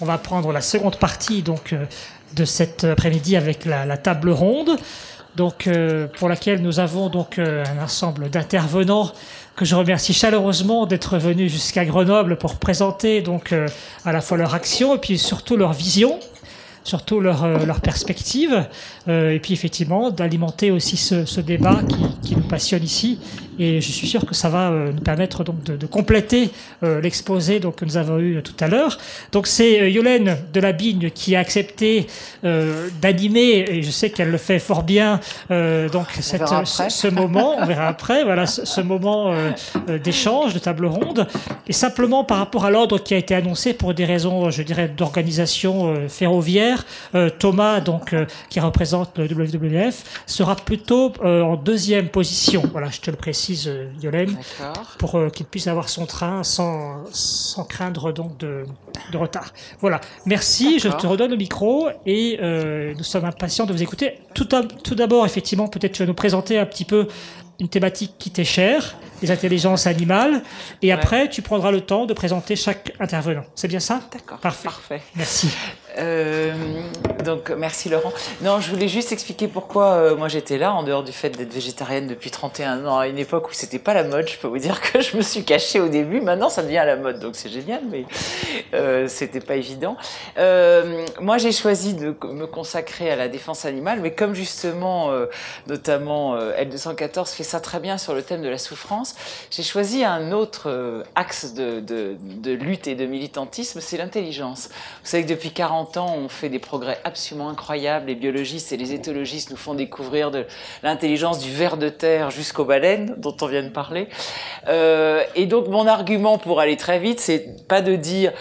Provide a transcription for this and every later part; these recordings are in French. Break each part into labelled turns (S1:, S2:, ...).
S1: On va prendre la seconde partie donc, de cet après-midi avec la table ronde, donc, pour laquelle nous avons donc, un ensemble d'intervenants que je remercie chaleureusement d'être venus jusqu'à Grenoble pour présenter donc, à la fois leur action et puis surtout leur vision, surtout leur perspective, et puis effectivement d'alimenter aussi ce débat qui nous passionne ici. Et je suis sûr que ça va nous permettre donc de compléter l'exposé donc que nous avons eu tout à l'heure. Donc c'est Yolène Delabigne qui a accepté d'animer, et je sais qu'elle le fait fort bien, donc ce moment, on verra après, voilà, ce moment d'échange, de table ronde. Et simplement par rapport à l'ordre qui a été annoncé pour des raisons, je dirais, d'organisation ferroviaire, Thomas, donc, qui représente le WWF, sera plutôt en deuxième position. Voilà, je te le précise, Yolène, pour qu'il puisse avoir son train sans craindre donc de retard. Voilà, merci, je te redonne le micro et nous sommes impatients de vous écouter. Tout d'abord, effectivement, peut-être tu vas nous présenter un petit peu une thématique qui t'est chère, les intelligences animales, et après tu prendras le temps de présenter chaque intervenant. C'est bien ça?
S2: D'accord.
S1: Parfait. Merci.
S2: Donc merci Laurent. Non, je voulais juste expliquer pourquoi moi j'étais là, en dehors du fait d'être végétarienne depuis 31 ans, à une époque où c'était pas la mode. Je peux vous dire que je me suis cachée au début, maintenant ça devient la mode, donc c'est génial, mais c'était pas évident. Moi j'ai choisi de me consacrer à la défense animale, mais comme justement, notamment L214 fait ça très bien sur le thème de la souffrance, j'ai choisi un autre axe de lutte et de militantisme, c'est l'intelligence. Vous savez que depuis 40 ans, on fait des progrès absolument incroyables. Les biologistes et les éthologistes nous font découvrir de l'intelligence du ver de terre jusqu'aux baleines, dont on vient de parler. Et donc, mon argument pour aller très vite, c'est pas de dire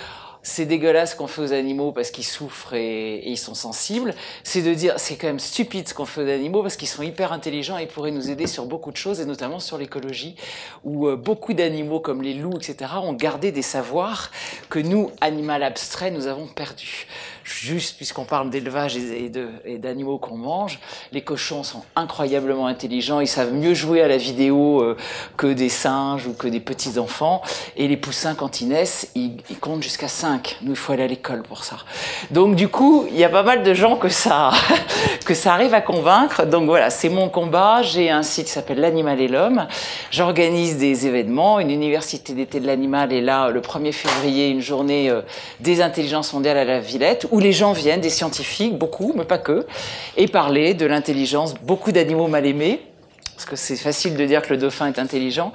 S2: c'est dégueulasse ce qu'on fait aux animaux parce qu'ils souffrent et ils sont sensibles. C'est de dire c'est quand même stupide ce qu'on fait aux animaux parce qu'ils sont hyper intelligents et ils pourraient nous aider sur beaucoup de choses, et notamment sur l'écologie, où beaucoup d'animaux comme les loups, etc., ont gardé des savoirs que nous, animal abstrait, nous avons perdus. Juste puisqu'on parle d'élevage et d'animaux qu'on mange, les cochons sont incroyablement intelligents, ils savent mieux jouer à la vidéo que des singes ou que des petits enfants, et les poussins quand ils naissent, ils comptent jusqu'à 5. Nous, il faut aller à l'école pour ça. Donc du coup, il y a pas mal de gens que ça arrive à convaincre. Donc voilà, c'est mon combat. J'ai un site qui s'appelle L'Animal et l'Homme. J'organise des événements. Une université d'été de l'animal est là le 1er février, une journée des intelligences mondiales à la Villette, où les gens viennent, des scientifiques, beaucoup, mais pas que, et parler de l'intelligence, beaucoup d'animaux mal aimés, parce que c'est facile de dire que le dauphin est intelligent.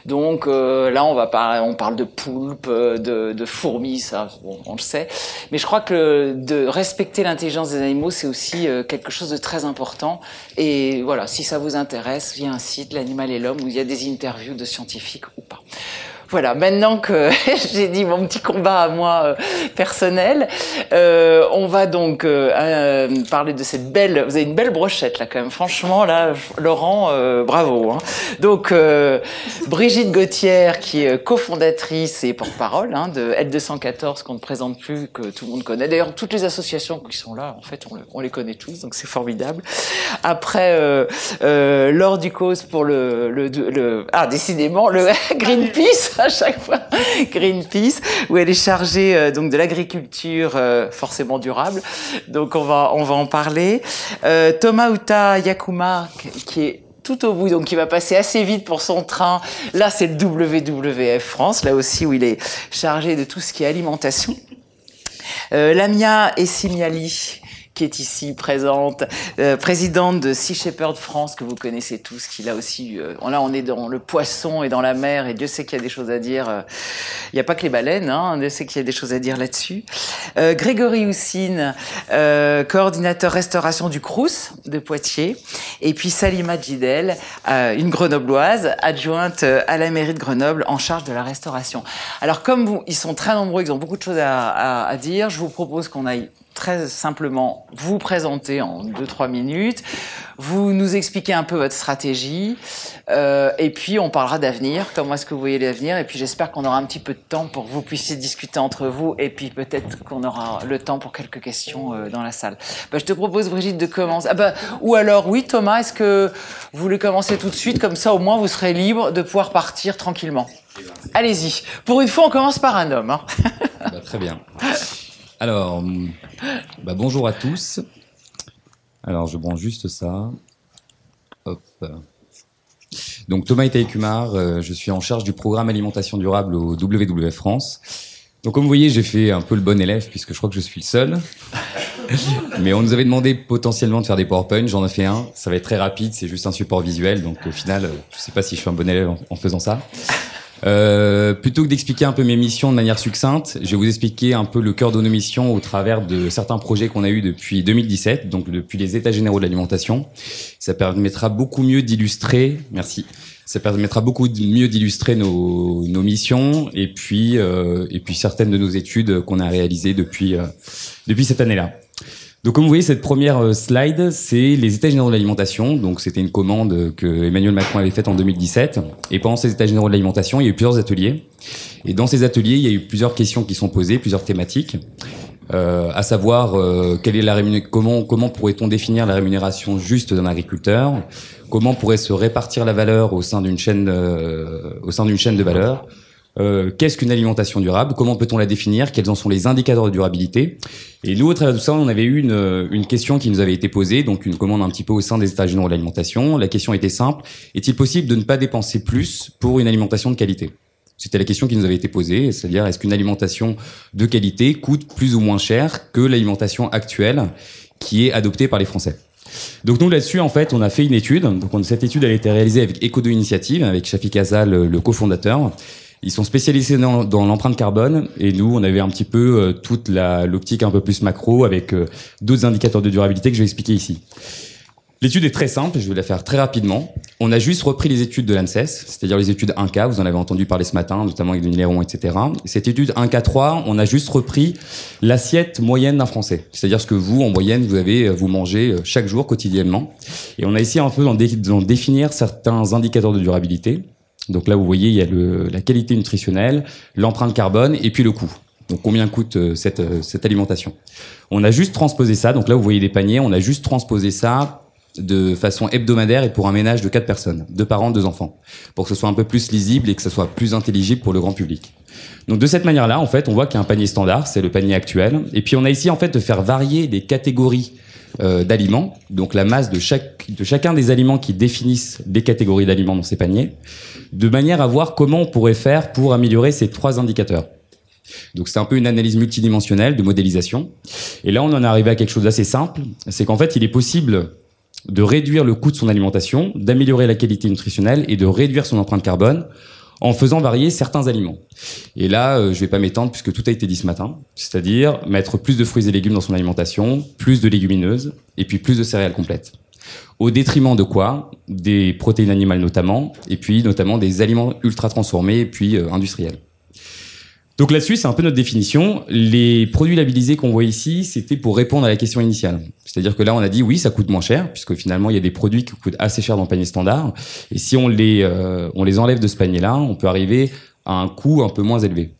S2: Donc là, on parle de poulpes, de fourmis, ça, bon, on le sait. Mais je crois que de respecter l'intelligence des animaux, c'est aussi quelque chose de très important. Et voilà, si ça vous intéresse, il y a un site, L'Animal et l'Homme, où il y a des interviews de scientifiques ou pas. Voilà, maintenant que j'ai dit mon petit combat à moi personnel, on va donc parler de cette belle... Vous avez une belle brochette là quand même, franchement là, Laurent, bravo. Hein. Donc Brigitte Gauthier, qui est cofondatrice et porte-parole de L214, qu'on ne présente plus, que tout le monde connaît. D'ailleurs, toutes les associations qui sont là, en fait, on les connaît tous, donc c'est formidable. Après, Laure Ducos pour décidément, le Greenpeace, à chaque fois, Greenpeace, où elle est chargée donc de l'agriculture forcément durable. Donc on va en parler. Thomas Uta Yakuma, qui est tout au bout, donc il va passer assez vite pour son train. Là, c'est le WWF France, là aussi où il est chargé de tout ce qui est alimentation. Lamia Essimiali, qui est ici présente, présidente de Sea Shepherd France, que vous connaissez tous, qui là aussi, là on est dans le poisson et dans la mer, et Dieu sait qu'il y a des choses à dire. Il n'y a pas que les baleines, hein, Dieu sait qu'il y a des choses à dire là-dessus. Grégory Houssine, coordinateur restauration du Crous de Poitiers, et puis Salima Djidel, une grenobloise, adjointe à la mairie de Grenoble, en charge de la restauration. Alors comme ils sont très nombreux, ils ont beaucoup de choses à dire, je vous propose qu'on aille très simplement vous présenter en 2-3 minutes, vous nous expliquez un peu votre stratégie, et puis on parlera d'avenir, comment est-ce que vous voyez l'avenir, et puis j'espère qu'on aura un petit peu de temps pour que vous puissiez discuter entre vous, et puis peut-être qu'on aura le temps pour quelques questions dans la salle. Je te propose, Brigitte, de commencer. Ou alors, oui, Thomas, est-ce que vous voulez commencer tout de suite, comme ça au moins vous serez libre de pouvoir partir tranquillement. Allez-y. Pour une fois, on commence par un homme. Hein.
S3: Très bien. Alors, bonjour à tous. Alors, je branche juste ça. Hop. Donc, Thomas Itaï-Kumar, je suis en charge du programme alimentation durable au WWF France. Donc, comme vous voyez, j'ai fait un peu le bon élève, puisque je crois que je suis le seul. Mais on nous avait demandé potentiellement de faire des PowerPoint, j'en ai fait un. Ça va être très rapide, c'est juste un support visuel. Donc, au final, je ne sais pas si je suis un bon élève en faisant ça. Plutôt que d'expliquer un peu mes missions de manière succincte, je vais vous expliquer un peu le cœur de nos missions au travers de certains projets qu'on a eus depuis 2017, donc depuis les États généraux de l'alimentation. Ça permettra beaucoup mieux d'illustrer, merci, ça permettra beaucoup mieux d'illustrer nos missions et puis certaines de nos études qu'on a réalisées depuis cette année-là. Donc, comme vous voyez, cette première slide, c'est les États généraux de l'alimentation. Donc, c'était une commande que Emmanuel Macron avait faite en 2017. Et pendant ces États généraux de l'alimentation, il y a eu plusieurs ateliers. Et dans ces ateliers, il y a eu plusieurs questions qui sont posées, plusieurs thématiques. À savoir, quelle est comment pourrait-on définir la rémunération juste d'un agriculteur? Comment pourrait se répartir la valeur au sein d'une chaîne de valeur? Qu'est-ce qu'une alimentation durable? Comment peut-on la définir? Quels en sont les indicateurs de durabilité? Et nous, au travers de tout ça, on avait eu une question qui nous avait été posée, donc une commande un petit peu au sein des États généraux de l'alimentation. La question était simple: est-il possible de ne pas dépenser plus pour une alimentation de qualité? C'était la question qui nous avait été posée, c'est-à-dire est-ce qu'une alimentation de qualité coûte plus ou moins cher que l'alimentation actuelle qui est adoptée par les Français? Donc nous, là-dessus, en fait, on a fait une étude. Donc cette étude, elle a été réalisée avec Eco2 Initiative, avec Shafiq Azal, le cofondateur. Ils sont spécialisés dans l'empreinte carbone, et nous, on avait un petit peu toute l'optique un peu plus macro avec d'autres indicateurs de durabilité que je vais expliquer ici. L'étude est très simple, je vais la faire très rapidement. On a juste repris les études de l'ANSES, c'est-à-dire les études 1K, vous en avez entendu parler ce matin, notamment avec Denis Léron, etc. Cette étude 1K3, on a juste repris l'assiette moyenne d'un Français, c'est-à-dire ce que vous, en moyenne, vous mangez chaque jour, quotidiennement. Et on a essayé un peu d'en définir certains indicateurs de durabilité. Donc là, vous voyez, il y a la qualité nutritionnelle, l'empreinte carbone et puis le coût. Donc combien coûte cette alimentation? On a juste transposé ça. Donc là, vous voyez les paniers. On a juste transposé ça de façon hebdomadaire et pour un ménage de 4 personnes, 2 parents, 2 enfants, pour que ce soit un peu plus lisible et que ce soit plus intelligible pour le grand public. Donc de cette manière-là, en fait, on voit qu'il y a un panier standard, c'est le panier actuel. Et puis on a essayé en fait de faire varier les catégories d'aliments, donc la masse de chacun des aliments qui définissent les catégories d'aliments dans ces paniers, de manière à voir comment on pourrait faire pour améliorer ces 3 indicateurs. Donc c'est un peu une analyse multidimensionnelle de modélisation. Et là, on en est arrivé à quelque chose d'assez simple, c'est qu'en fait, il est possible de réduire le coût de son alimentation, d'améliorer la qualité nutritionnelle et de réduire son empreinte carbone en faisant varier certains aliments. Et là, je vais pas m'étendre puisque tout a été dit ce matin, c'est-à-dire mettre plus de fruits et légumes dans son alimentation, plus de légumineuses et puis plus de céréales complètes. Au détriment de quoi? Des protéines animales notamment, et puis notamment des aliments ultra transformés et puis industriels. Donc là-dessus, c'est un peu notre définition. Les produits labellisés qu'on voit ici, c'était pour répondre à la question initiale. C'est-à-dire que là, on a dit oui, ça coûte moins cher, puisque finalement, il y a des produits qui coûtent assez cher dans le panier standard. Et si on les enlève de ce panier-là, on peut arriver à un coût un peu moins élevé.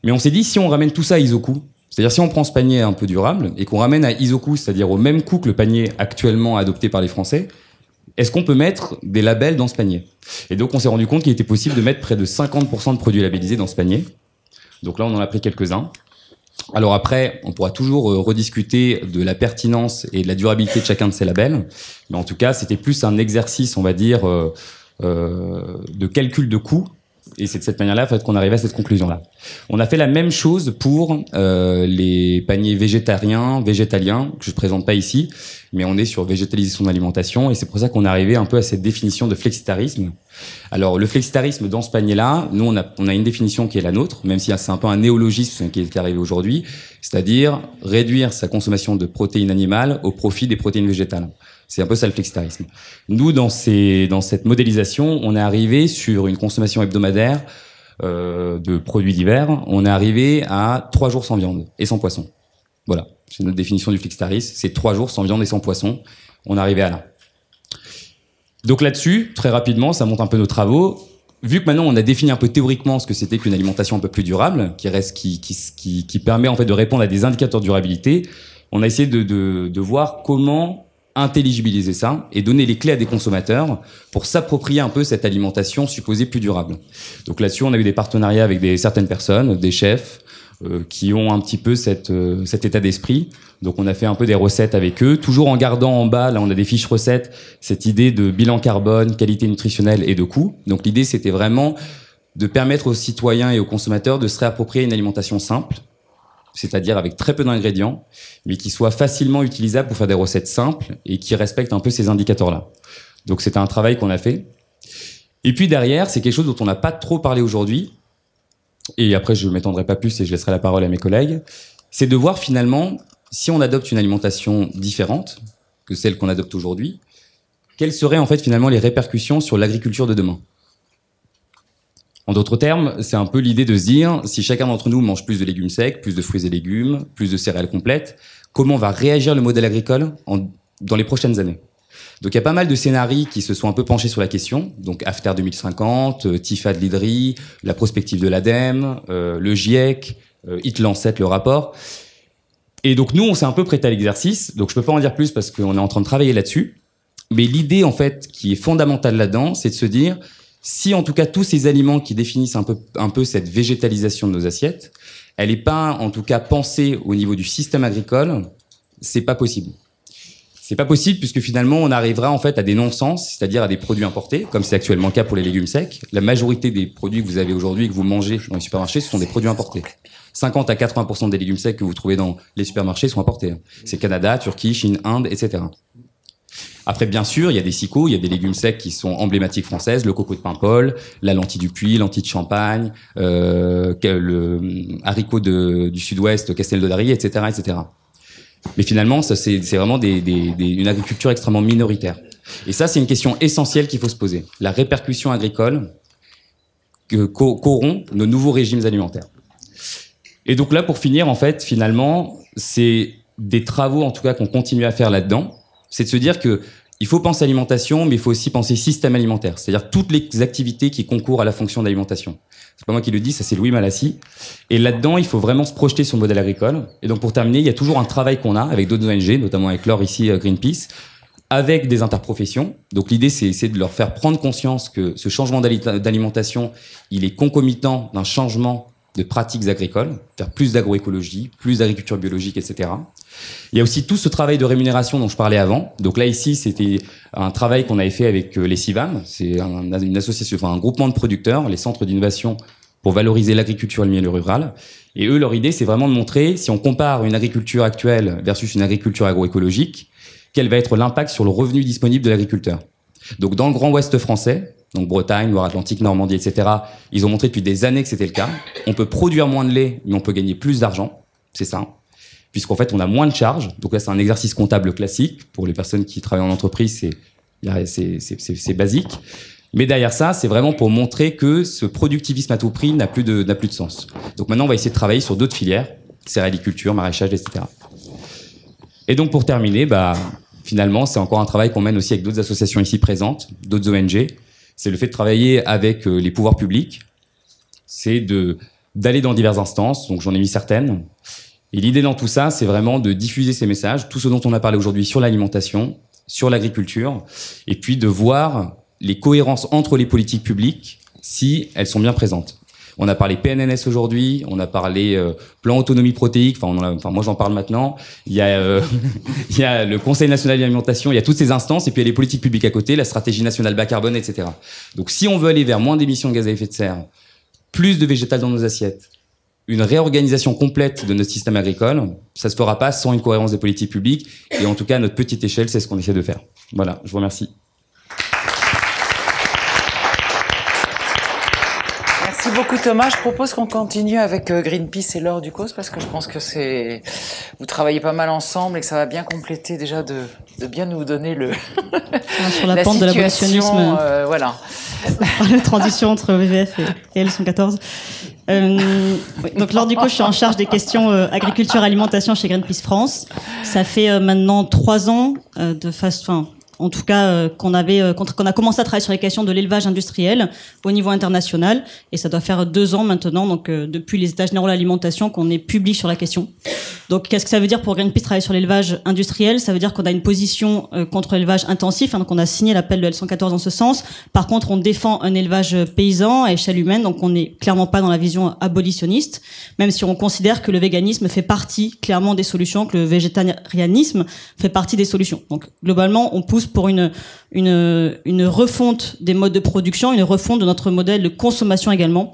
S3: Mais on s'est dit, si on ramène tout ça à ISOCOût, c'est-à-dire si on prend ce panier un peu durable et qu'on ramène à ISOCOût, c'est-à-dire au même coût que le panier actuellement adopté par les Français, est-ce qu'on peut mettre des labels dans ce panier? Et donc, on s'est rendu compte qu'il était possible de mettre près de 50% de produits labellisés dans ce panier. Donc là, on en a pris quelques-uns. Alors après, on pourra toujours rediscuter de la pertinence et de la durabilité de chacun de ces labels. Mais en tout cas, c'était plus un exercice, on va dire, de calcul de coût. Et c'est de cette manière-là en fait, qu'on arrivait à cette conclusion-là. On a fait la même chose pour les paniers végétaliens, que je ne présente pas ici, mais on est sur végétalisation de l'alimentation, et c'est pour ça qu'on est arrivé un peu à cette définition de flexitarisme. Alors, le flexitarisme, dans ce panier-là, nous, on a une définition qui est la nôtre, même si c'est un peu un néologisme qui est arrivé aujourd'hui, c'est-à-dire réduire sa consommation de protéines animales au profit des protéines végétales. C'est un peu ça le flexitarisme. Nous, dans cette modélisation, on est arrivé sur une consommation hebdomadaire de produits divers. On est arrivé à 3 jours sans viande et sans poisson. Voilà, c'est notre définition du Flixtaris. C'est 3 jours sans viande et sans poisson. On est arrivé à là. Donc là-dessus, très rapidement, ça montre un peu nos travaux. Vu que maintenant on a défini un peu théoriquement ce que c'était qu'une alimentation un peu plus durable, qui permet en fait de répondre à des indicateurs de durabilité, on a essayé de voir comment intelligibiliser ça et donner les clés à des consommateurs pour s'approprier un peu cette alimentation supposée plus durable. Donc là-dessus, on a eu des partenariats avec certaines personnes, des chefs, qui ont un petit peu cet état d'esprit. Donc on a fait un peu des recettes avec eux, toujours en gardant en bas, là on a des fiches recettes, cette idée de bilan carbone, qualité nutritionnelle et de coût. Donc l'idée c'était vraiment de permettre aux citoyens et aux consommateurs de se réapproprier une alimentation simple, c'est-à-dire avec très peu d'ingrédients, mais qui soit facilement utilisable pour faire des recettes simples et qui respectent un peu ces indicateurs-là. Donc c'était un travail qu'on a fait. Et puis derrière, c'est quelque chose dont on n'a pas trop parlé aujourd'hui, et après je ne m'étendrai pas plus et je laisserai la parole à mes collègues, c'est de voir finalement, si on adopte une alimentation différente que celle qu'on adopte aujourd'hui, quelles seraient en fait finalement les répercussions sur l'agriculture de demain. En d'autres termes, c'est un peu l'idée de se dire, si chacun d'entre nous mange plus de légumes secs, plus de fruits et légumes, plus de céréales complètes, comment va réagir le modèle agricole dans les prochaines années. Donc il y a pas mal de scénarios qui se sont un peu penchés sur la question, donc After 2050, TIFA de l'IDRI, la prospective de l'ADEME, le GIEC, It Lancet, le rapport. Et donc nous, on s'est un peu prêté à l'exercice, donc je peux pas en dire plus parce qu'on est en train de travailler là-dessus, mais l'idée en fait qui est fondamentale là-dedans, c'est de se dire, si en tout cas tous ces aliments qui définissent un peu cette végétalisation de nos assiettes, elle n'est pas en tout cas pensée au niveau du système agricole, c'est pas possible. C'est pas possible puisque finalement on arrivera en fait à des non-sens, c'est-à-dire à des produits importés, comme c'est actuellement le cas pour les légumes secs. La majorité des produits que vous avez aujourd'hui, que vous mangez dans les supermarchés, ce sont des produits importés. 50 à 80% des légumes secs que vous trouvez dans les supermarchés sont importés. C'est Canada, Turquie, Chine, Inde, etc. Après, bien sûr, il y a des sicots, il y a des légumes secs qui sont emblématiques françaises, le coco de Paimpol, la lentille du Puy, lentilles de Champagne, le haricot du Sud-Ouest, Castel de Dari, etc., etc. Mais finalement, ça, c'est vraiment une agriculture extrêmement minoritaire. Et ça, c'est une question essentielle qu'il faut se poser. La répercussion agricole qu'auront nos nouveaux régimes alimentaires. Et donc là, pour finir, en fait, finalement, c'est des travaux, en tout cas, qu'on continue à faire là-dedans. C'est de se dire que il faut penser alimentation, mais il faut aussi penser système alimentaire. C'est-à-dire toutes les activités qui concourent à la fonction d'alimentation. C'est pas moi qui le dis, ça c'est Louis Malassi. Et là-dedans, il faut vraiment se projeter sur le modèle agricole. Et donc pour terminer, il y a toujours un travail qu'on a avec d'autres ONG, notamment avec Laure ici, Greenpeace, avec des interprofessions. Donc l'idée, c'est de leur faire prendre conscience que ce changement d'alimentation, il est concomitant d'un changement de pratiques agricoles, faire plus d'agroécologie, plus d'agriculture biologique, etc. Il y a aussi tout ce travail de rémunération dont je parlais avant. Donc là, ici, c'était un travail qu'on avait fait avec les CIVAM. C'est une association, enfin un groupement de producteurs, les centres d'innovation pour valoriser l'agriculture et le milieu rural. Et eux, leur idée, c'est vraiment de montrer, si on compare une agriculture actuelle versus une agriculture agroécologique, quel va être l'impact sur le revenu disponible de l'agriculteur. Donc dans le Grand Ouest français, donc Bretagne, Loire-Atlantique, Normandie, etc., ils ont montré depuis des années que c'était le cas. On peut produire moins de lait, mais on peut gagner plus d'argent. C'est ça. Puisqu'en fait, on a moins de charges. Donc là, c'est un exercice comptable classique. Pour les personnes qui travaillent en entreprise, c'est basique. Mais derrière ça, c'est vraiment pour montrer que ce productivisme à tout prix n'a plus de sens. Donc maintenant, on va essayer de travailler sur d'autres filières, céréaliculture, maraîchage, etc. Et donc, pour terminer, finalement, c'est encore un travail qu'on mène aussi avec d'autres associations ici présentes, d'autres ONG. C'est le fait de travailler avec les pouvoirs publics. C'est d'aller dans diverses instances. Donc, j'en ai mis certaines. Et l'idée dans tout ça, c'est vraiment de diffuser ces messages, tout ce dont on a parlé aujourd'hui sur l'alimentation, sur l'agriculture, et puis de voir les cohérences entre les politiques publiques, si elles sont bien présentes. On a parlé PNNS aujourd'hui, on a parlé plan autonomie protéique, enfin moi j'en parle maintenant. Il y a le Conseil national de l'alimentation, il y a toutes ces instances, et puis il y a les politiques publiques à côté, la stratégie nationale bas carbone, etc. Donc si on veut aller vers moins d'émissions de gaz à effet de serre, plus de végétal dans nos assiettes, une réorganisation complète de notre système agricole, ça se fera pas sans une cohérence des politiques publiques. Et en tout cas, à notre petite échelle, c'est ce qu'on essaie de faire. Voilà, je vous remercie.
S2: Merci beaucoup Thomas. Je propose qu'on continue avec Greenpeace et Laure Ducos parce que je pense que vous travaillez pas mal ensemble et que ça va bien compléter déjà de bien nous donner
S4: sur la pente de l'abolitionnisme.
S2: Voilà.
S4: La transition entre VVF et L114. Oui. Donc Laure Ducos, je suis en charge des questions agriculture alimentation chez Greenpeace France. Ça fait maintenant 3 ans en tout cas qu'on a commencé à travailler sur les questions de l'élevage industriel au niveau international, et ça doit faire 2 ans maintenant, donc depuis les États généraux de l'alimentation, qu'on est public sur la question. Donc qu'est-ce que ça veut dire pour Greenpeace travailler sur l'élevage industriel? Ça veut dire qu'on a une position contre l'élevage intensif, donc on a signé l'appel de L114 en ce sens. Par contre, on défend un élevage paysan à échelle humaine, donc on n'est clairement pas dans la vision abolitionniste, même si on considère que le véganisme fait partie clairement des solutions, que le végétarianisme fait partie des solutions. Donc globalement, on pousse pour une refonte des modes de production, une refonte de notre modèle de consommation également,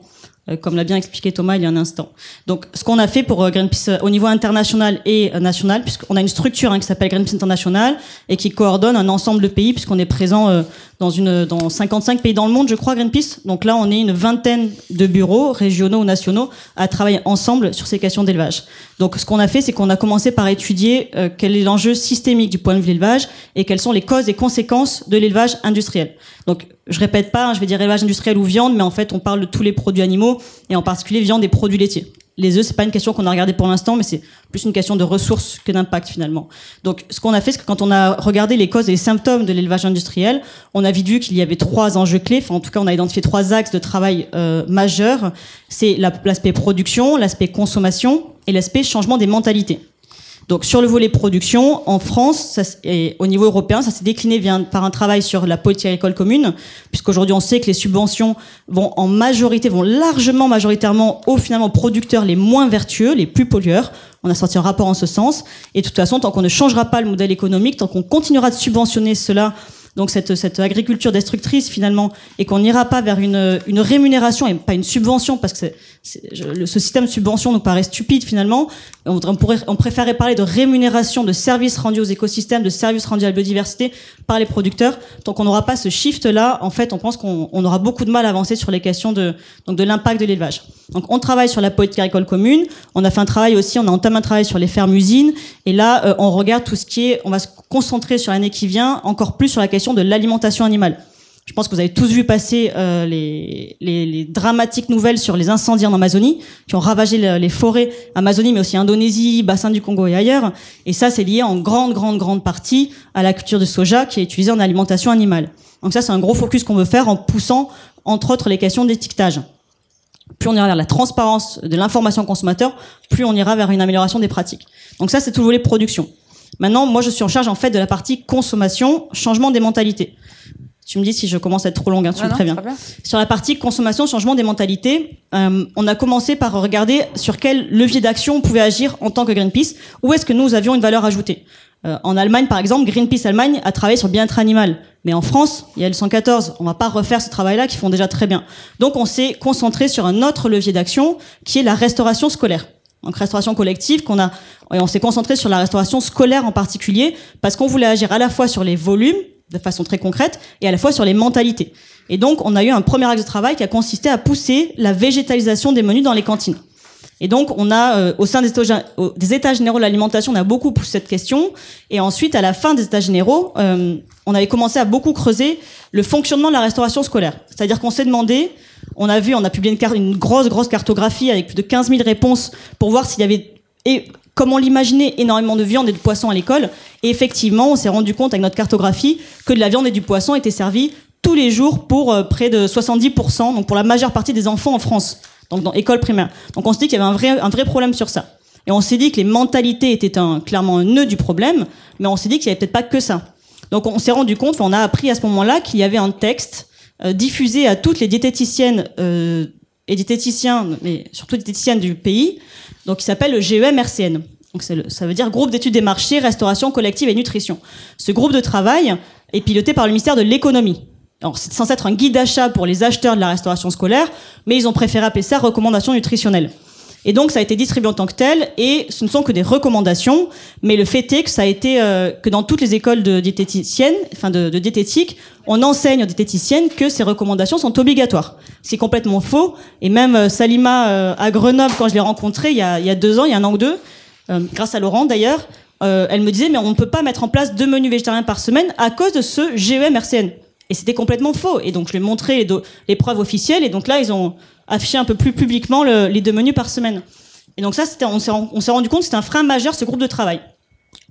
S4: comme l'a bien expliqué Thomas il y a un instant. Donc, ce qu'on a fait pour Greenpeace au niveau international et national, puisqu'on a une structure qui s'appelle Greenpeace International et qui coordonne un ensemble de pays, puisqu'on est présent dans 55 pays dans le monde, je crois, Greenpeace. Donc là, on est une 20aine de bureaux, régionaux ou nationaux, à travailler ensemble sur ces questions d'élevage. Donc, ce qu'on a fait, c'est qu'on a commencé par étudier quel est l'enjeu systémique du point de vue de l'élevage et quelles sont les causes et conséquences de l'élevage industriel. Donc, je répète pas, je vais dire élevage industriel ou viande, mais en fait, on parle de tous les produits animaux et en particulier viande et produits laitiers. Les œufs, c'est pas une question qu'on a regardée pour l'instant, mais c'est plus une question de ressources que d'impact finalement. Donc, ce qu'on a fait, c'est que quand on a regardé les causes et les symptômes de l'élevage industriel, on a vu qu'il y avait 3 enjeux clés. Enfin, en tout cas, on a identifié 3 axes de travail majeurs. C'est l'aspect production, l'aspect consommation et l'aspect changement des mentalités. Donc, sur le volet production, en France, et au niveau européen, ça s'est décliné par un travail sur la politique agricole commune, puisqu'aujourd'hui, on sait que les subventions vont largement majoritairement aux producteurs les moins vertueux, les plus pollueurs. On a sorti un rapport en ce sens. Et de toute façon, tant qu'on ne changera pas le modèle économique, tant qu'on continuera de subventionner cela, donc cette agriculture destructrice finalement, et qu'on n'ira pas vers une rémunération et pas une subvention, parce que ce système de subvention nous paraît stupide finalement. On préférait parler de rémunération, de services rendus aux écosystèmes, de services rendus à la biodiversité par les producteurs. Tant qu'on n'aura pas ce shift-là, en fait, on pense qu'on aura beaucoup de mal à avancer sur les questions de l'impact de l'élevage. Donc, on travaille sur la politique agricole commune. On a fait un travail aussi, on a entamé un travail sur les fermes-usines. Et là, on regarde tout ce on va se concentrer sur l'année qui vient, encore plus sur la question de l'alimentation animale. Je pense que vous avez tous vu passer les dramatiques nouvelles sur les incendies en Amazonie, qui ont ravagé les forêts Amazonie, mais aussi Indonésie, bassin du Congo et ailleurs. Et ça, c'est lié en grande partie à la culture de soja qui est utilisée en alimentation animale. Donc ça, c'est un gros focus qu'on veut faire en poussant, entre autres, les questions d'étiquetage. Plus on ira vers la transparence de l'information consommateur, plus on ira vers une amélioration des pratiques. Donc ça, c'est tout le volet production. Maintenant, moi, je suis en charge en fait de la partie consommation, changement des mentalités. Tu me dis si je commence à être trop longue, tu me préviens. Sur la partie consommation, changement des mentalités, on a commencé par regarder sur quel levier d'action on pouvait agir en tant que Greenpeace. Où est-ce que nous avions une valeur ajoutée? En Allemagne, par exemple, Greenpeace Allemagne a travaillé sur le bien-être animal. Mais en France, il y a le 114. On va pas refaire ce travail-là qu'ils font déjà très bien. Donc, on s'est concentré sur un autre levier d'action qui est la restauration scolaire. Donc, restauration collective et on s'est concentré sur la restauration scolaire en particulier parce qu'on voulait agir à la fois sur les volumes, de façon très concrète, et à la fois sur les mentalités. Et donc, on a eu un premier axe de travail qui a consisté à pousser la végétalisation des menus dans les cantines. Et donc, on a, au sein des États généraux de l'alimentation, on a beaucoup poussé cette question. Et ensuite, à la fin des États généraux, on avait commencé à beaucoup creuser le fonctionnement de la restauration scolaire. C'est-à-dire qu'on s'est demandé, on a publié une grosse cartographie avec plus de 15 000 réponses pour voir s'il y avait, comme on l'imaginait, énormément de viande et de poisson à l'école. Et effectivement, on s'est rendu compte avec notre cartographie que de la viande et du poisson étaient servis tous les jours pour près de 70%, donc pour la majeure partie des enfants en France, donc dans l'école primaire. Donc on s'est dit qu'il y avait un vrai problème sur ça. Et on s'est dit que les mentalités étaient clairement un nœud du problème, mais on s'est dit qu'il n'y avait peut-être pas que ça. Donc on s'est rendu compte, on a appris à ce moment-là qu'il y avait un texte diffusé à toutes les diététiciennes et diététiciens, mais surtout diététiciennes du pays, donc qui s'appelle le GEM-RCN. Donc ça veut dire Groupe d'études des marchés, restauration collective et nutrition. Ce groupe de travail est piloté par le ministère de l'économie. Alors c'est censé être un guide d'achat pour les acheteurs de la restauration scolaire, mais ils ont préféré appeler ça recommandations nutritionnelles. Et donc ça a été distribué en tant que tel, et ce ne sont que des recommandations, mais le fait est que ça a été que dans toutes les écoles de diététiciennes, de diététique, on enseigne aux diététiciennes que ces recommandations sont obligatoires. C'est complètement faux. Et même Salima à Grenoble, quand je l'ai rencontrée il y a 2 ans, il y a 1 an ou 2, grâce à Laurent d'ailleurs, elle me disait mais on ne peut pas mettre en place 2 menus végétariens par semaine à cause de ce GEM-RCN. Et c'était complètement faux. Et donc je lui ai montré les preuves officielles, et donc là ils ont afficher un peu plus publiquement les 2 menus par semaine. Et donc ça, on s'est rendu compte que c'était un frein majeur, ce groupe de travail.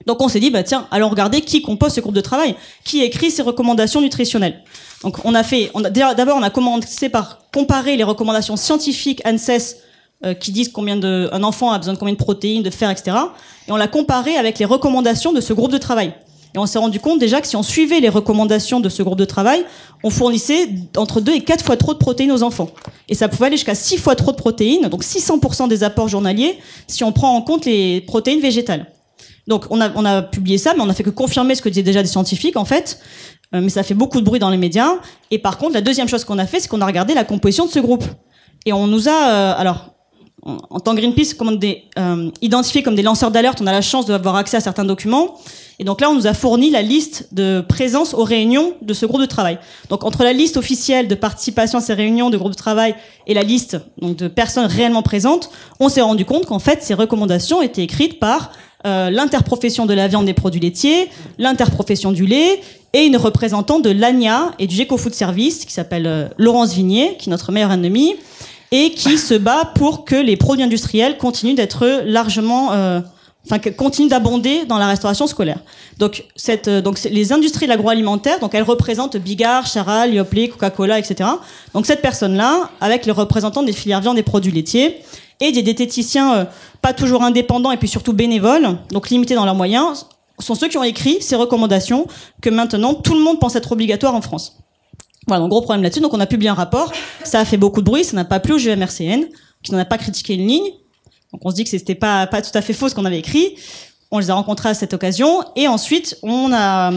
S4: Donc on s'est dit, tiens, allons regarder qui compose ce groupe de travail, qui écrit ces recommandations nutritionnelles. Donc d'abord on a commencé par comparer les recommandations scientifiques ANSES qui disent un enfant a besoin de combien de protéines, de fer, etc. Et on l'a comparé avec les recommandations de ce groupe de travail. Et on s'est rendu compte déjà que si on suivait les recommandations de ce groupe de travail, on fournissait entre 2 et 4 fois trop de protéines aux enfants. Et ça pouvait aller jusqu'à 6 fois trop de protéines, donc 600% des apports journaliers, si on prend en compte les protéines végétales. Donc on a publié ça, mais on a fait que confirmer ce que disaient déjà des scientifiques en fait. Mais ça fait beaucoup de bruit dans les médias. Et par contre, la deuxième chose qu'on a fait, c'est qu'on a regardé la composition de ce groupe. Et on nous a, en tant que Greenpeace, identifiés comme des lanceurs d'alerte, on a la chance d'avoir accès à certains documents. Et donc là, on nous a fourni la liste de présence aux réunions de ce groupe de travail. Donc entre la liste officielle de participation à ces réunions de groupe de travail et la liste donc, de personnes réellement présentes, on s'est rendu compte qu'en fait, ces recommandations étaient écrites par l'interprofession de la viande et des produits laitiers, l'interprofession du lait et une représentante de l'ANIA et du GECO Food Service qui s'appelle Laurence Vignier, qui est notre meilleure ennemie et qui se bat pour que les produits industriels continuent d'être largement continuent d'abonder dans la restauration scolaire. Donc les industries de l'agroalimentaire, donc elles représentent Bigard, Charal, Yoplait, Coca-Cola, etc. Donc cette personne-là, avec les représentants des filières viande et produits laitiers, et des diététiciens pas toujours indépendants et puis surtout bénévoles, donc limités dans leurs moyens, sont ceux qui ont écrit ces recommandations que maintenant tout le monde pense être obligatoire en France. Voilà, donc gros problème là-dessus. Donc on a publié un rapport, ça a fait beaucoup de bruit, ça n'a pas plu au GMRCN, qui n'en a pas critiqué une ligne. Donc on se dit que c'était pas tout à fait faux ce qu'on avait écrit. On les a rencontrés à cette occasion et ensuite on a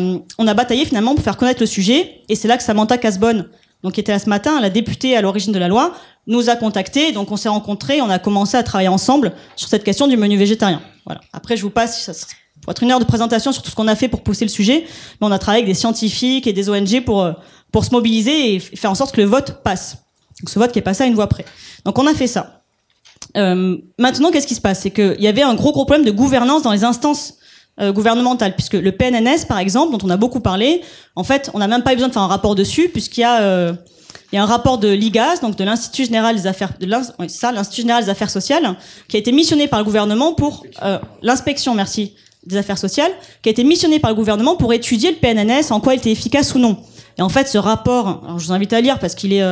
S4: bataillé finalement pour faire connaître le sujet. Et c'est là que Samantha Casbonne, donc qui était là ce matin, la députée à l'origine de la loi, nous a contactés. Donc on s'est rencontrés, on a commencé à travailler ensemble sur cette question du menu végétarien. Voilà. Après je vous passe, ça va être 1 heure de présentation sur tout ce qu'on a fait pour pousser le sujet. Mais on a travaillé avec des scientifiques et des ONG pour se mobiliser et faire en sorte que le vote passe. Donc ce vote qui est passé à une voix près. Donc on a fait ça. Maintenant, qu'est-ce qui se passe? C'est qu'il y avait un gros problème de gouvernance dans les instances gouvernementales, puisque le PNNS, par exemple, dont on a beaucoup parlé, en fait, on n'a même pas eu besoin de faire un rapport dessus, puisqu'il y a un rapport de l'IGAS, donc de l'Institut Général des Affaires, l'Institut Général des Affaires Sociales, qui a été missionné par le gouvernement pour l'inspection, des affaires sociales, qui a été missionné par le gouvernement pour étudier le PNNS, en quoi il était efficace ou non. Et en fait, ce rapport, alors je vous invite à lire parce qu'il est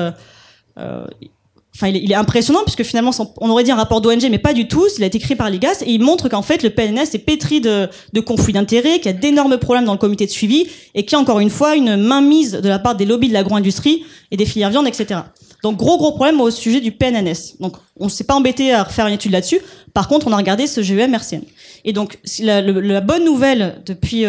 S4: il est impressionnant puisque finalement on aurait dit un rapport d'ONG mais pas du tout, il a été écrit par l'IGAS et il montre qu'en fait le PNNS est pétri de conflits d'intérêts, qu'il y a d'énormes problèmes dans le comité de suivi et qu'il y a encore une fois une mainmise de la part des lobbies de l'agro-industrie et des filières viande, etc. Donc gros problème au sujet du PNNS. Donc on s'est pas embêté à refaire une étude là-dessus. Par contre on a regardé ce GEM-RCN. Et donc la bonne nouvelle depuis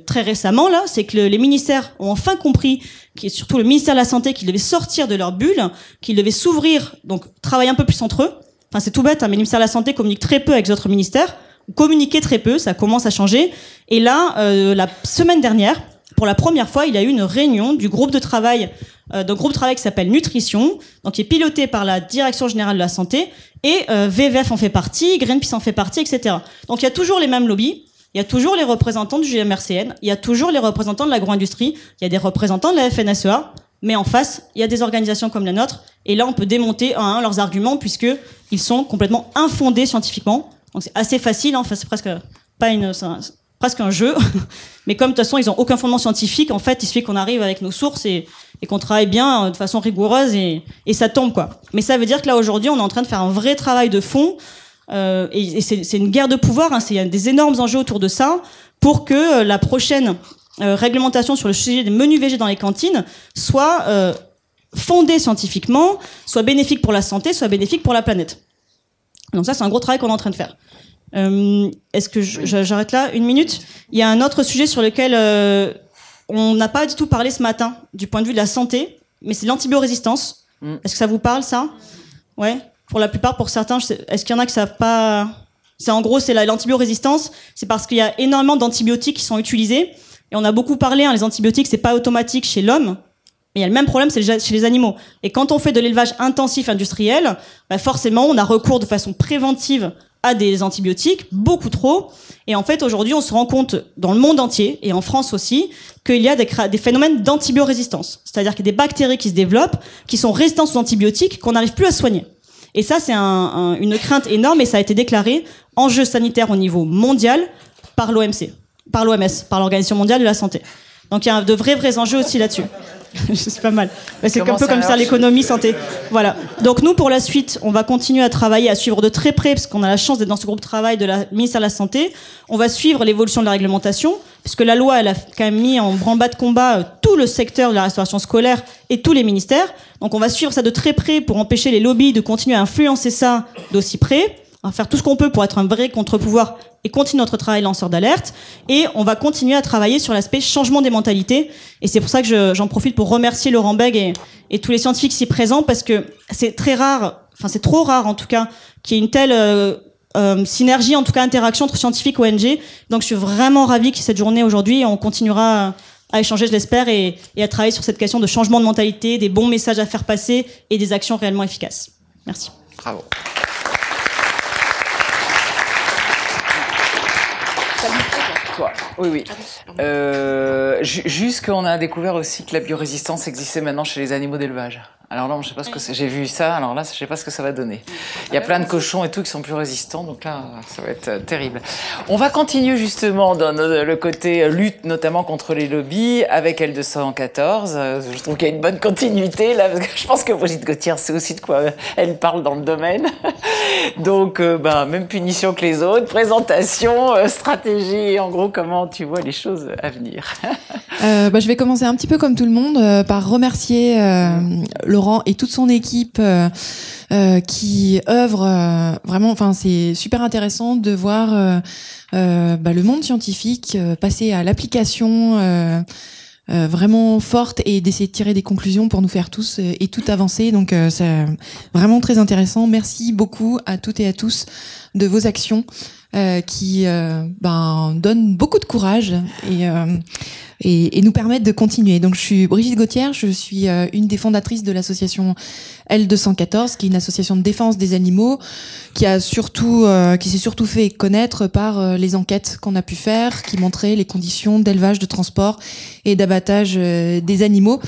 S4: très récemment là, c'est que les ministères ont enfin compris, qui est surtout le ministère de la Santé, qu'ils devaient sortir de leur bulle, qu'ils devaient s'ouvrir, donc travailler un peu plus entre eux. Enfin c'est tout bête, hein, mais le ministère de la Santé communique très peu avec les autres ministères, communiquer très peu, ça commence à changer. Et là, la semaine dernière, pour la première fois, il y a eu une réunion du groupe de travail, qui s'appelle Nutrition, donc qui est piloté par la Direction Générale de la Santé, et VVF en fait partie, Greenpeace en fait partie, etc. Donc il y a toujours les mêmes lobbies, il y a toujours les représentants du GMRCN, il y a toujours les représentants de l'agro-industrie, il y a des représentants de la FNSEA, mais en face, il y a des organisations comme la nôtre, et là on peut démonter un à un leurs arguments, puisqu'ils sont complètement infondés scientifiquement. Donc c'est assez facile, hein, enfin c'est presque presque un jeu, mais comme de toute façon ils ont aucun fondement scientifique, en fait il suffit qu'on arrive avec nos sources et qu'on travaille bien de façon rigoureuse et ça tombe quoi. Mais ça veut dire que là aujourd'hui on est en train de faire un vrai travail de fond et c'est une guerre de pouvoir, hein, il y a des énormes enjeux autour de ça pour que la prochaine réglementation sur le sujet des menus végés dans les cantines soit fondée scientifiquement, soit bénéfique pour la santé, soit bénéfique pour la planète. Donc ça c'est un gros travail qu'on est en train de faire. Est-ce que j'arrête là 1 minute? Il y a un autre sujet sur lequel on n'a pas du tout parlé ce matin du point de vue de la santé, mais c'est l'antibiorésistance. Est-ce que ça vous parle ça? Ouais. Pour la plupart, pour certains, est-ce qu'il y en a qui savent pas? C'est en gros c'est l'antibiorésistance, c'est parce qu'il y a énormément d'antibiotiques qui sont utilisés et on a beaucoup parlé. Les antibiotiques c'est pas automatique chez l'homme. Mais il y a le même problème, c'est chez les animaux. Et quand on fait de l'élevage intensif industriel, forcément, on a recours de façon préventive à des antibiotiques, beaucoup trop. Et en fait, aujourd'hui, on se rend compte, dans le monde entier, et en France aussi, qu'il y a des phénomènes d'antibiorésistance. C'est-à-dire qu'il y a des bactéries qui se développent, qui sont résistantes aux antibiotiques, qu'on n'arrive plus à soigner. Et ça, c'est une crainte énorme, et ça a été déclaré enjeu sanitaire au niveau mondial par l'OMC, par l'OMS, par l'Organisation mondiale de la santé. Donc il y a de vrais enjeux aussi là-dessus. C'est pas mal. C'est un peu comme ça l'économie santé. Voilà. Donc nous, pour la suite, on va continuer à travailler, à suivre de très près, parce qu'on a la chance d'être dans ce groupe de travail de la ministère de la Santé. On va suivre l'évolution de la réglementation, puisque la loi, elle a quand même mis en branle-bas de combat tout le secteur de la restauration scolaire et tous les ministères. Donc on va suivre ça de très près pour empêcher les lobbies de continuer à influencer ça d'aussi près. On va faire tout ce qu'on peut pour être un vrai contre-pouvoir et continuer notre travail lanceur d'alerte. Et on va continuer à travailler sur l'aspect changement des mentalités. Et c'est pour ça que j'en profite pour remercier Laurent Bègue et tous les scientifiques ici présents, parce que c'est très rare, enfin c'est trop rare en tout cas, qu'il y ait une telle synergie, en tout cas interaction entre scientifiques et ONG. Donc je suis vraiment ravie qu'il y ait cette journée aujourd'hui, et on continuera à échanger, je l'espère, et à travailler sur cette question de changement de mentalité, des bons messages à faire passer et des actions réellement efficaces. Merci.
S2: Bravo. Oui, oui. Juste qu'on a découvert aussi que la biorésistance existait maintenant chez les animaux d'élevage. Alors là, je sais pas ce que c'est. J'ai vu ça, alors là, je sais pas ce que ça va donner. Il y a plein de cochons et tout qui sont plus résistants, donc là, ça va être terrible. On va continuer justement dans le côté lutte, notamment contre les lobbies, avec L214. Je trouve qu'il y a une bonne continuité là, parce que je pense que Brigitte Gauthier sait aussi de quoi elle parle dans le domaine. Donc, même punition que les autres, présentation, stratégie, en gros, comment tu vois les choses à venir.
S5: Je vais commencer un petit peu comme tout le monde par remercier Laurent et toute son équipe qui œuvrent vraiment. Enfin, c'est super intéressant de voir le monde scientifique passer à l'application vraiment forte et d'essayer de tirer des conclusions pour nous faire tous et toutes avancer. Donc, c'est vraiment très intéressant. Merci beaucoup à toutes et à tous de vos actions qui donnent beaucoup de courage et nous permettent de continuer. Donc je suis Brigitte Gauthier, je suis une des fondatrices de l'association L214, qui est une association de défense des animaux, qui s'est surtout fait connaître par les enquêtes qu'on a pu faire, qui montraient les conditions d'élevage, de transport et d'abattage des animaux.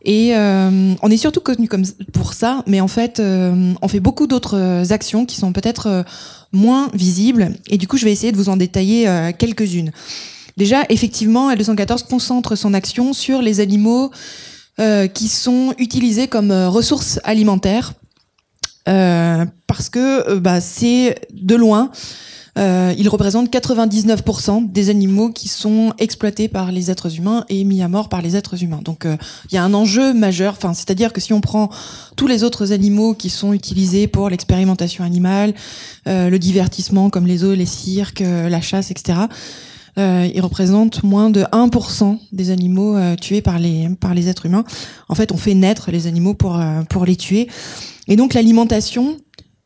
S5: Et on est surtout connu pour ça, mais en fait, on fait beaucoup d'autres actions qui sont peut-être moins visibles. Et du coup, je vais essayer de vous en détailler quelques-unes. Déjà, effectivement, L214 concentre son action sur les animaux qui sont utilisés comme ressources alimentaires, parce que c'est de loin. Ils représentent 99% des animaux qui sont exploités par les êtres humains et mis à mort par les êtres humains. Donc il y a un enjeu majeur, c'est-à-dire que si on prend tous les autres animaux qui sont utilisés pour l'expérimentation animale, le divertissement comme les zoos, les cirques, la chasse, etc., ils représentent moins de 1% des animaux tués par les êtres humains. En fait, on fait naître les animaux pour les tuer. Et donc l'alimentation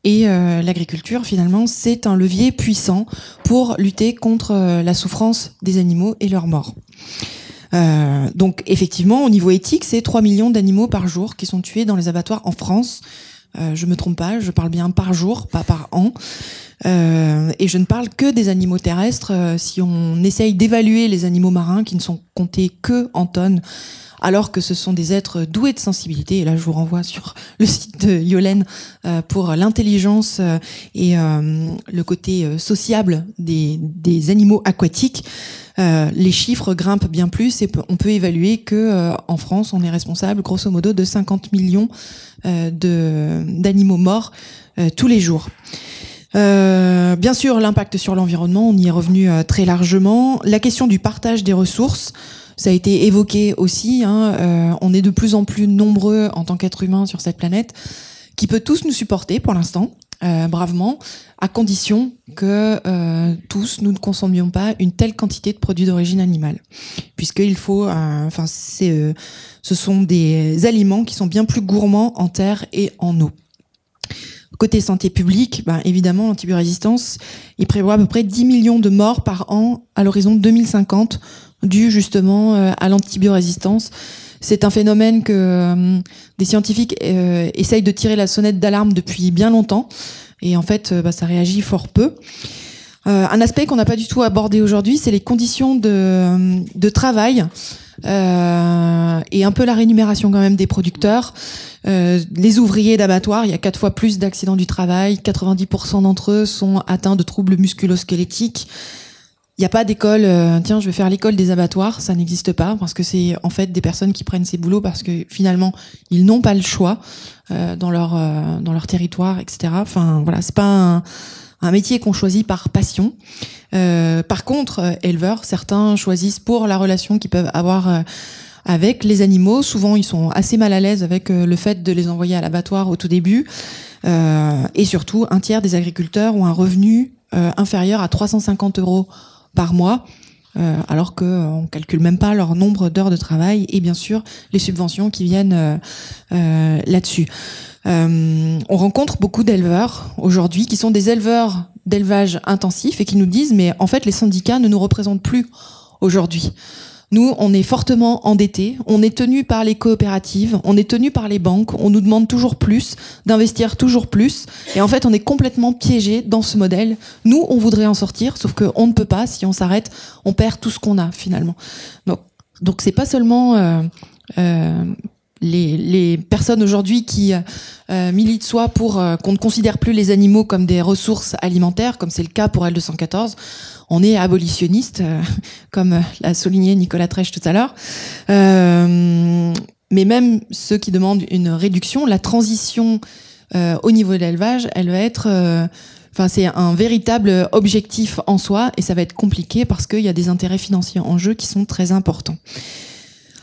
S5: et l'agriculture, finalement, c'est un levier puissant pour lutter contre la souffrance des animaux et leur mort. Donc, effectivement, au niveau éthique, c'est 3 millions d'animaux par jour qui sont tués dans les abattoirs en France. Je me trompe pas, je parle bien par jour, pas par an. Et je ne parle que des animaux terrestres. Si on essaye d'évaluer les animaux marins, qui ne sont comptés que en tonnes, alors que ce sont des êtres doués de sensibilité. Et là, je vous renvoie sur le site de Yolène pour l'intelligence et le côté sociable des animaux aquatiques. Les chiffres grimpent bien plus et on peut évaluer que en France, on est responsable, grosso modo, de 50 millions d'animaux morts tous les jours. Bien sûr, l'impact sur l'environnement, on y est revenu très largement. La question du partage des ressources, ça a été évoqué aussi. On est de plus en plus nombreux en tant qu'êtres humains sur cette planète, qui peut tous nous supporter pour l'instant, bravement, à condition que tous nous ne consommions pas une telle quantité de produits d'origine animale, puisqu'il faut, ce sont des aliments qui sont bien plus gourmands en terre et en eau. Côté santé publique, évidemment, l'antibiorésistance, il prévoit à peu près 10 millions de morts par an à l'horizon 2050, dû justement à l'antibiorésistance. C'est un phénomène que des scientifiques essayent de tirer la sonnette d'alarme depuis bien longtemps. et en fait, ça réagit fort peu. Un aspect qu'on n'a pas du tout abordé aujourd'hui, c'est les conditions de travail et un peu la rémunération quand même des producteurs. Les ouvriers d'abattoir, il y a 4 fois plus d'accidents du travail, 90% d'entre eux sont atteints de troubles musculo-squelettiques. Il n'y a pas d'école, tiens, je vais faire l'école des abattoirs, ça n'existe pas, parce que c'est en fait des personnes qui prennent ces boulots parce que finalement, ils n'ont pas le choix dans leur territoire, etc. Enfin, voilà, c'est pas un métier qu'on choisit par passion. Par contre, éleveurs, certains choisissent pour la relation qu'ils peuvent avoir avec les animaux. Souvent, ils sont assez mal à l'aise avec le fait de les envoyer à l'abattoir au tout début. Et surtout, un tiers des agriculteurs ont un revenu inférieur à 350 € par mois, alors qu'on calcule même pas leur nombre d'heures de travail et bien sûr les subventions qui viennent là-dessus. On rencontre beaucoup d'éleveurs aujourd'hui qui sont des éleveurs d'élevage intensif et qui nous disent mais en fait les syndicats ne nous représentent plus aujourd'hui. Nous, on est fortement endettés, on est tenu par les coopératives, on est tenu par les banques, on nous demande toujours plus, d'investir toujours plus, et en fait on est complètement piégé dans ce modèle. Nous, on voudrait en sortir, sauf qu'on ne peut pas, si on s'arrête, on perd tout ce qu'on a finalement. Donc c'est pas seulement les personnes aujourd'hui qui militent soit pour qu'on ne considère plus les animaux comme des ressources alimentaires, comme c'est le cas pour L214. On est abolitionniste, comme l'a souligné Nicolas Trèche tout à l'heure. Mais même ceux qui demandent une réduction, la transition au niveau de l'élevage, elle va être... c'est un véritable objectif en soi et ça va être compliqué parce qu'il y a des intérêts financiers en jeu qui sont très importants.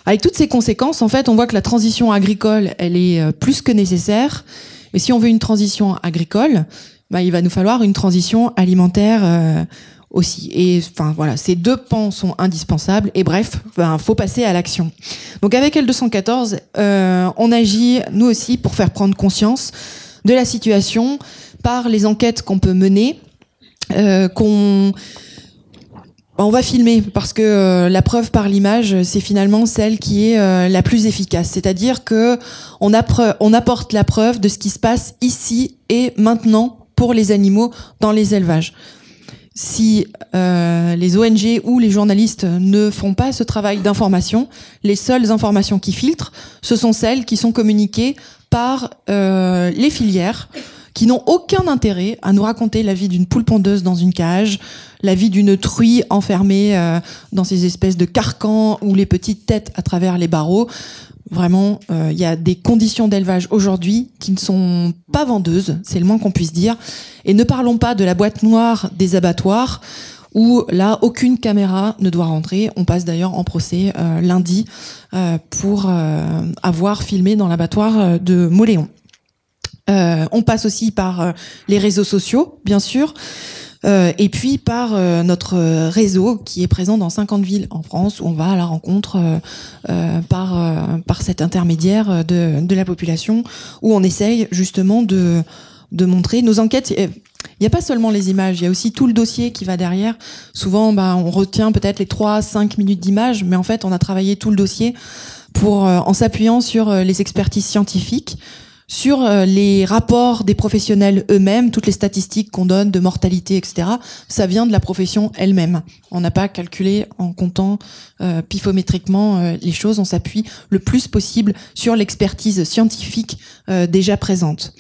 S5: Avec toutes ces conséquences, en fait, on voit que la transition agricole, elle est plus que nécessaire. Et si on veut une transition agricole, il va nous falloir une transition alimentaire aussi. Et voilà, ces deux pans sont indispensables. Et bref, faut passer à l'action. Donc avec L214, on agit nous aussi pour faire prendre conscience de la situation par les enquêtes qu'on peut mener, on va filmer parce que la preuve par l'image, c'est finalement celle qui est la plus efficace. C'est-à-dire que on apporte la preuve de ce qui se passe ici et maintenant pour les animaux dans les élevages. Si les ONG ou les journalistes ne font pas ce travail d'information, les seules informations qui filtrent, ce sont celles qui sont communiquées par les filières, qui n'ont aucun intérêt à nous raconter la vie d'une poule pondeuse dans une cage, la vie d'une truie enfermée dans ces espèces de carcans ou les petites têtes à travers les barreaux. Vraiment, il y a des conditions d'élevage aujourd'hui qui ne sont pas vendeuses, c'est le moins qu'on puisse dire. Et ne parlons pas de la boîte noire des abattoirs, où là, aucune caméra ne doit rentrer. On passe d'ailleurs en procès lundi pour avoir filmé dans l'abattoir de Mauléon. On passe aussi par les réseaux sociaux, bien sûr, et puis par notre réseau qui est présent dans 50 villes en France, où on va à la rencontre par cet intermédiaire de la population, où on essaye justement de montrer nos enquêtes. Il n'y a pas seulement les images, il y a aussi tout le dossier qui va derrière. Souvent, on retient peut-être les 3-5 minutes d'images, mais en fait, on a travaillé tout le dossier pour, en s'appuyant sur les expertises scientifiques, sur les rapports des professionnels eux-mêmes, toutes les statistiques qu'on donne de mortalité, etc. Ça vient de la profession elle-même. On n'a pas calculé en comptant pifométriquement les choses. On s'appuie le plus possible sur l'expertise scientifique déjà présente.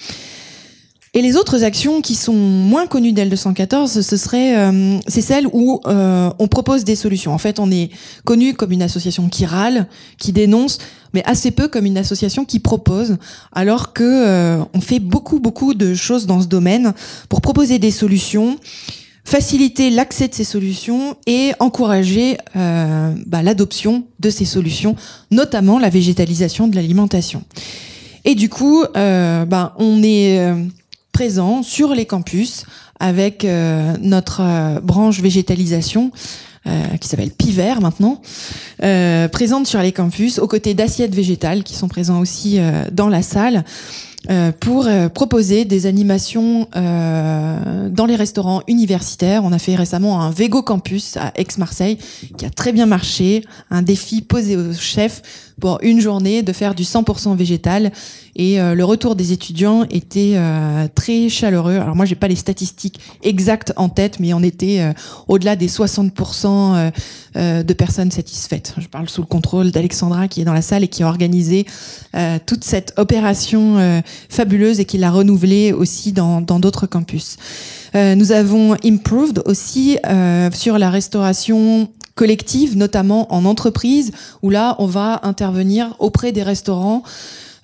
S5: Et les autres actions qui sont moins connues d'L214, c'est celles où on propose des solutions. En fait, on est connu comme une association qui râle, qui dénonce, mais assez peu comme une association qui propose, alors que on fait beaucoup de choses dans ce domaine pour proposer des solutions, faciliter l'accès de ces solutions et encourager l'adoption de ces solutions, notamment la végétalisation de l'alimentation. Et du coup, on est présent sur les campus avec notre branche végétalisation qui s'appelle Piver maintenant, présente sur les campus aux côtés d'assiettes végétales qui sont présents aussi dans la salle. pour proposer des animations dans les restaurants universitaires. On a fait récemment un Végo Campus à Aix-Marseille qui a très bien marché, un défi posé aux chefs pour une journée de faire du 100% végétal, et le retour des étudiants était très chaleureux. Alors moi j'ai pas les statistiques exactes en tête, mais on était au-delà des 60% de personnes satisfaites. Je parle sous le contrôle d'Alexandra qui est dans la salle et qui a organisé toute cette opération fabuleuse et qui l'a renouvelée aussi dans d'autres campus. Nous avons improved aussi sur la restauration collective, notamment en entreprise, où là on va intervenir auprès des restaurants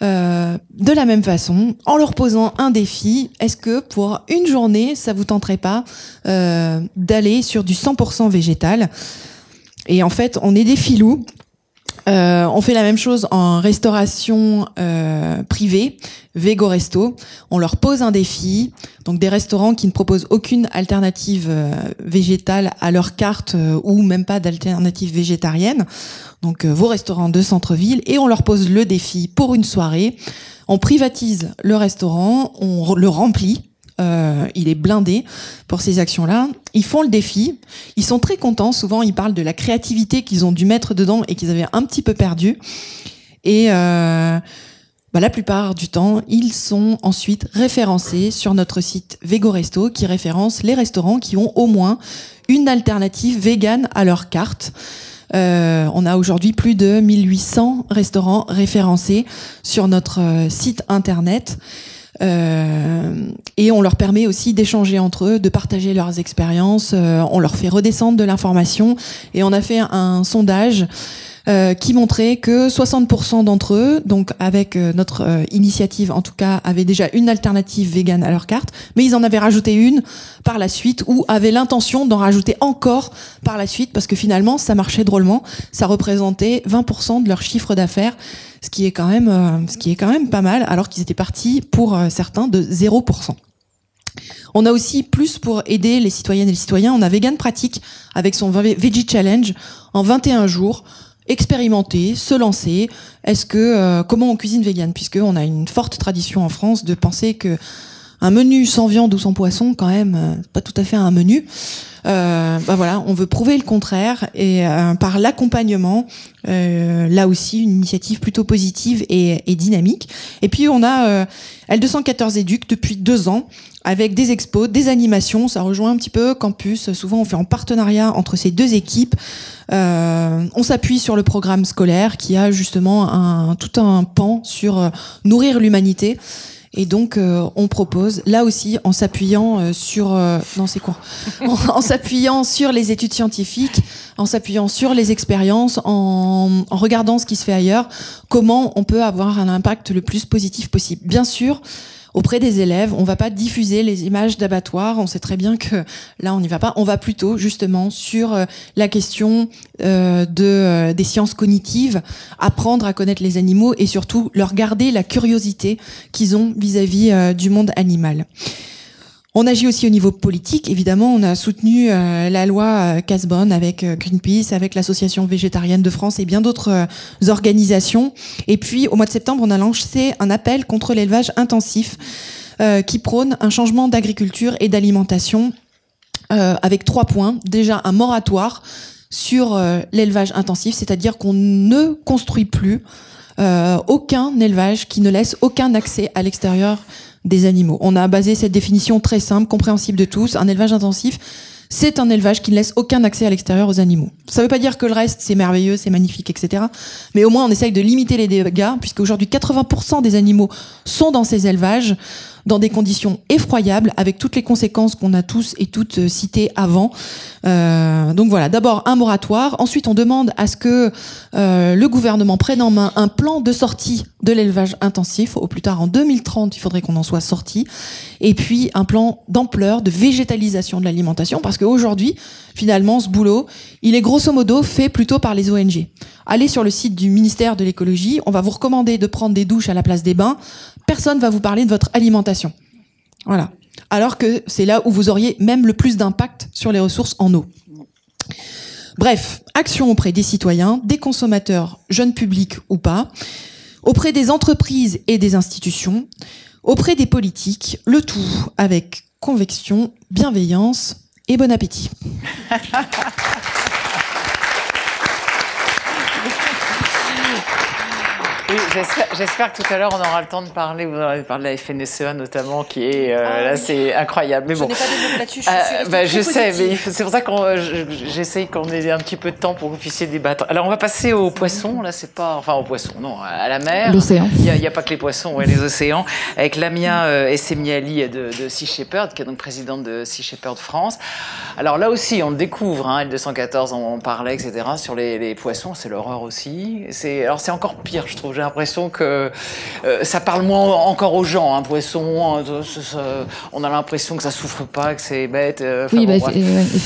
S5: de la même façon, en leur posant un défi. Est-ce que pour une journée, ça vous tenterait pas d'aller sur du 100% végétal? Et en fait, on est des filous. On fait la même chose en restauration privée, Végo Resto. On leur pose un défi, donc des restaurants qui ne proposent aucune alternative végétale à leur carte ou même pas d'alternative végétarienne. Donc vos restaurants de centre-ville, et on leur pose le défi pour une soirée. On privatise le restaurant, on le remplit. Il est blindé pour ces actions-là. Ils font le défi. Ils sont très contents. Souvent, ils parlent de la créativité qu'ils ont dû mettre dedans et qu'ils avaient un petit peu perdu. Et la plupart du temps, ils sont ensuite référencés sur notre site Végo Resto, qui référence les restaurants qui ont au moins une alternative végane à leur carte. On a aujourd'hui plus de 1800 restaurants référencés sur notre site internet. Et on leur permet aussi d'échanger entre eux, de partager leurs expériences. On leur fait redescendre de l'information, et on a fait un sondage qui montrait que 60% d'entre eux, donc avec notre initiative en tout cas, avaient déjà une alternative végane à leur carte, mais ils en avaient rajouté une par la suite, ou avaient l'intention d'en rajouter encore par la suite, parce que finalement ça marchait drôlement. Ça représentait 20% de leur chiffre d'affaires, ce qui est quand même pas mal, alors qu'ils étaient partis pour certains de 0%. On a aussi plus pour aider les citoyennes et les citoyens. On a Vegan Pratique avec son Veggie Challenge en 21 jours. Expérimenter, se lancer. Est-ce que comment on cuisine vegan, puisque on a une forte tradition en France de penser que un menu sans viande ou sans poisson, quand même, pas tout à fait un menu. Voilà, on veut prouver le contraire, et par l'accompagnement, là aussi une initiative plutôt positive et dynamique. Et puis on a L214 Éduc depuis 2 ans, avec des expos, des animations. Ça rejoint un petit peu campus. Souvent on fait en partenariat entre ces deux équipes. On s'appuie sur le programme scolaire qui a justement tout un pan sur nourrir l'humanité. Et donc on propose là aussi en s'appuyant sur en s'appuyant sur les études scientifiques, en s'appuyant sur les expériences, en regardant ce qui se fait ailleurs, comment on peut avoir un impact le plus positif possible. Bien sûr, auprès des élèves, on va pas diffuser les images d'abattoirs. On sait très bien que là, on n'y va pas. On va plutôt justement sur la question des sciences cognitives, apprendre à connaître les animaux et surtout leur garder la curiosité qu'ils ont vis-à-vis du monde animal. On agit aussi au niveau politique, évidemment. On a soutenu la loi Cazbonne avec Greenpeace, avec l'Association végétarienne de France et bien d'autres organisations. Et puis, au mois de septembre, on a lancé un appel contre l'élevage intensif qui prône un changement d'agriculture et d'alimentation avec 3 points. Déjà, un moratoire sur l'élevage intensif, c'est-à-dire qu'on ne construit plus aucun élevage qui ne laisse aucun accès à l'extérieur des animaux. On a basé cette définition très simple, compréhensible de tous. Un élevage intensif, c'est un élevage qui ne laisse aucun accès à l'extérieur aux animaux. Ça ne veut pas dire que le reste, c'est merveilleux, c'est magnifique, etc. Mais au moins, on essaye de limiter les dégâts, puisque aujourd'hui, 80% des animaux sont dans ces élevages, dans des conditions effroyables, avec toutes les conséquences qu'on a tous et toutes citées avant. Donc voilà, d'abord un moratoire. Ensuite, on demande à ce que le gouvernement prenne en main un plan de sortie de l'élevage intensif. Au plus tard, en 2030, il faudrait qu'on en soit sorti. Et puis, un plan d'ampleur de végétalisation de l'alimentation, parce qu'aujourd'hui, finalement, ce boulot, il est grosso modo fait plutôt par les ONG. Allez sur le site du ministère de l'écologie, on va vous recommander de prendre des douches à la place des bains. Personne va vous parler de votre alimentation. Voilà. Alors que c'est là où vous auriez même le plus d'impact sur les ressources en eau. Bref, action auprès des citoyens, des consommateurs, jeunes publics ou pas, auprès des entreprises et des institutions, auprès des politiques, le tout avec conviction, bienveillance et bon appétit.
S2: Oui, j'espère que tout à l'heure on aura le temps de parler. Vous aurez parlé de la FNSEA notamment, qui est là, c'est incroyable. Mais
S6: Je
S2: bon,
S6: n'ai pas de mots là-dessus. Je suis
S2: sais, mais c'est pour ça que j'essaye qu'on ait un petit peu de temps pour que vous puissiez débattre. Alors on va passer aux poissons. Là, c'est pas, enfin aux poissons, non, à la mer.
S5: L'océan.
S2: Il y a pas que les poissons, ouais, les océans. Avec Lamia Essemiali de Sea Shepherd, qui est donc présidente de Sea Shepherd France. Alors là aussi, on le découvre. Hein, L214, on parlait, etc. Sur les poissons, c'est l'horreur aussi. Alors c'est encore pire, je trouve. J'ai l'impression que ça parle moins encore aux gens. Un poisson, on a l'impression que ça souffre pas, que c'est bête.
S7: Oui,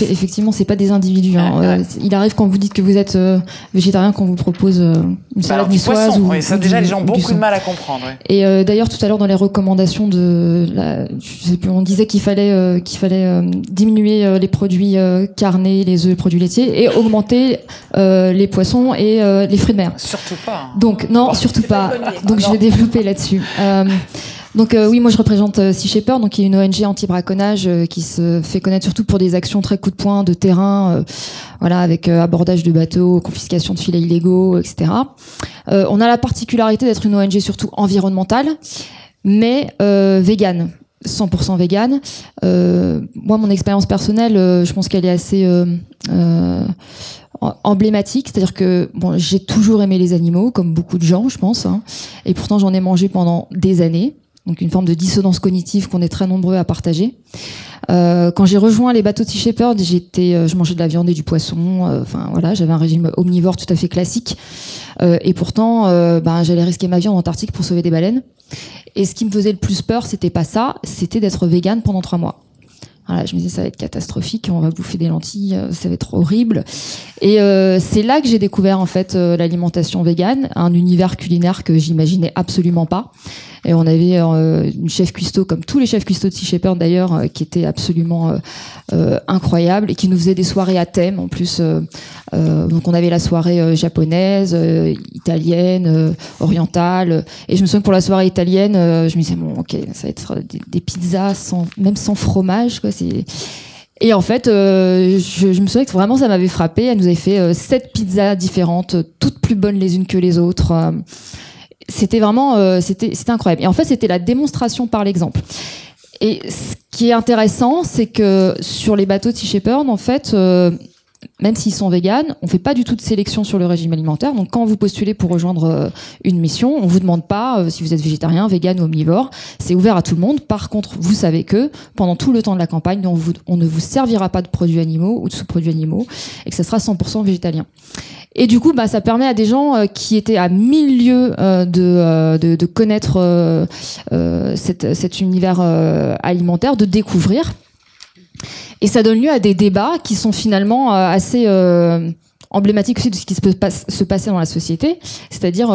S7: effectivement, c'est pas des individus. Hein. Il arrive quand vous dites que vous êtes végétarien, qu'on vous propose une salade niçoise ou
S2: ça, déjà, les gens ont beaucoup de mal à comprendre. Ouais.
S7: Et d'ailleurs, tout à l'heure, dans les recommandations je sais plus, on disait qu'il fallait diminuer les produits carnés, les œufs, les produits laitiers, et augmenter les poissons et les fruits de mer.
S2: Surtout pas. Hein.
S7: Donc non, surtout pas. Donc je vais développer là-dessus. Donc oui, moi je représente Sea Shepherd, donc qui est une ONG anti-braconnage qui se fait connaître surtout pour des actions très coup de poing de terrain, voilà, avec abordage de bateaux, confiscation de filets illégaux, etc. On a la particularité d'être une ONG surtout environnementale, mais végane. 100% végane. Moi, mon expérience personnelle, je pense qu'elle est assez emblématique, c'est-à-dire que bon, j'ai toujours aimé les animaux, comme beaucoup de gens, je pense, hein, et pourtant j'en ai mangé pendant des années. Donc une forme de dissonance cognitive qu'on est très nombreux à partager. Quand j'ai rejoint les bateaux de Sea Shepherd, je mangeais de la viande et du poisson. Enfin voilà, j'avais un régime omnivore tout à fait classique. Et pourtant, j'allais risquer ma vie en Antarctique pour sauver des baleines. Et ce qui me faisait le plus peur, c'était pas ça, c'était d'être végane pendant 3 mois. Voilà, je me disais ça va être catastrophique, on va bouffer des lentilles, ça va être horrible. Et c'est là que j'ai découvert en fait l'alimentation végane, un univers culinaire que j'imaginais absolument pas. Et on avait une chef cuistot, comme tous les chefs cuistots de Sea Shepherd d'ailleurs, qui était absolument incroyable et qui nous faisait des soirées à thème en plus. Donc on avait la soirée japonaise, italienne, orientale. Et je me souviens que pour la soirée italienne, je me disais bon ok, ça va être des pizzas même sans fromage quoi. Et en fait, je me souviens que vraiment ça m'avait frappé. Elle nous avait fait 7 pizzas différentes, toutes plus bonnes les unes que les autres. C'était vraiment, c'était incroyable. Et en fait, c'était la démonstration par l'exemple. Et ce qui est intéressant, c'est que sur les bateaux de Sea Shepherd, en fait, même s'ils sont véganes, on fait pas du tout de sélection sur le régime alimentaire. Donc, quand vous postulez pour rejoindre une mission, on vous demande pas si vous êtes végétarien, végane ou omnivore. C'est ouvert à tout le monde. Par contre, vous savez que pendant tout le temps de la campagne, on ne vous servira pas de produits animaux ou de sous-produits animaux et que ça sera 100% végétalien. Et du coup, ça permet à des gens qui étaient à 1000 lieues de connaître cet univers alimentaire, de découvrir. Et ça donne lieu à des débats qui sont finalement assez emblématiques aussi de ce qui peut se passer dans la société. C'est-à-dire,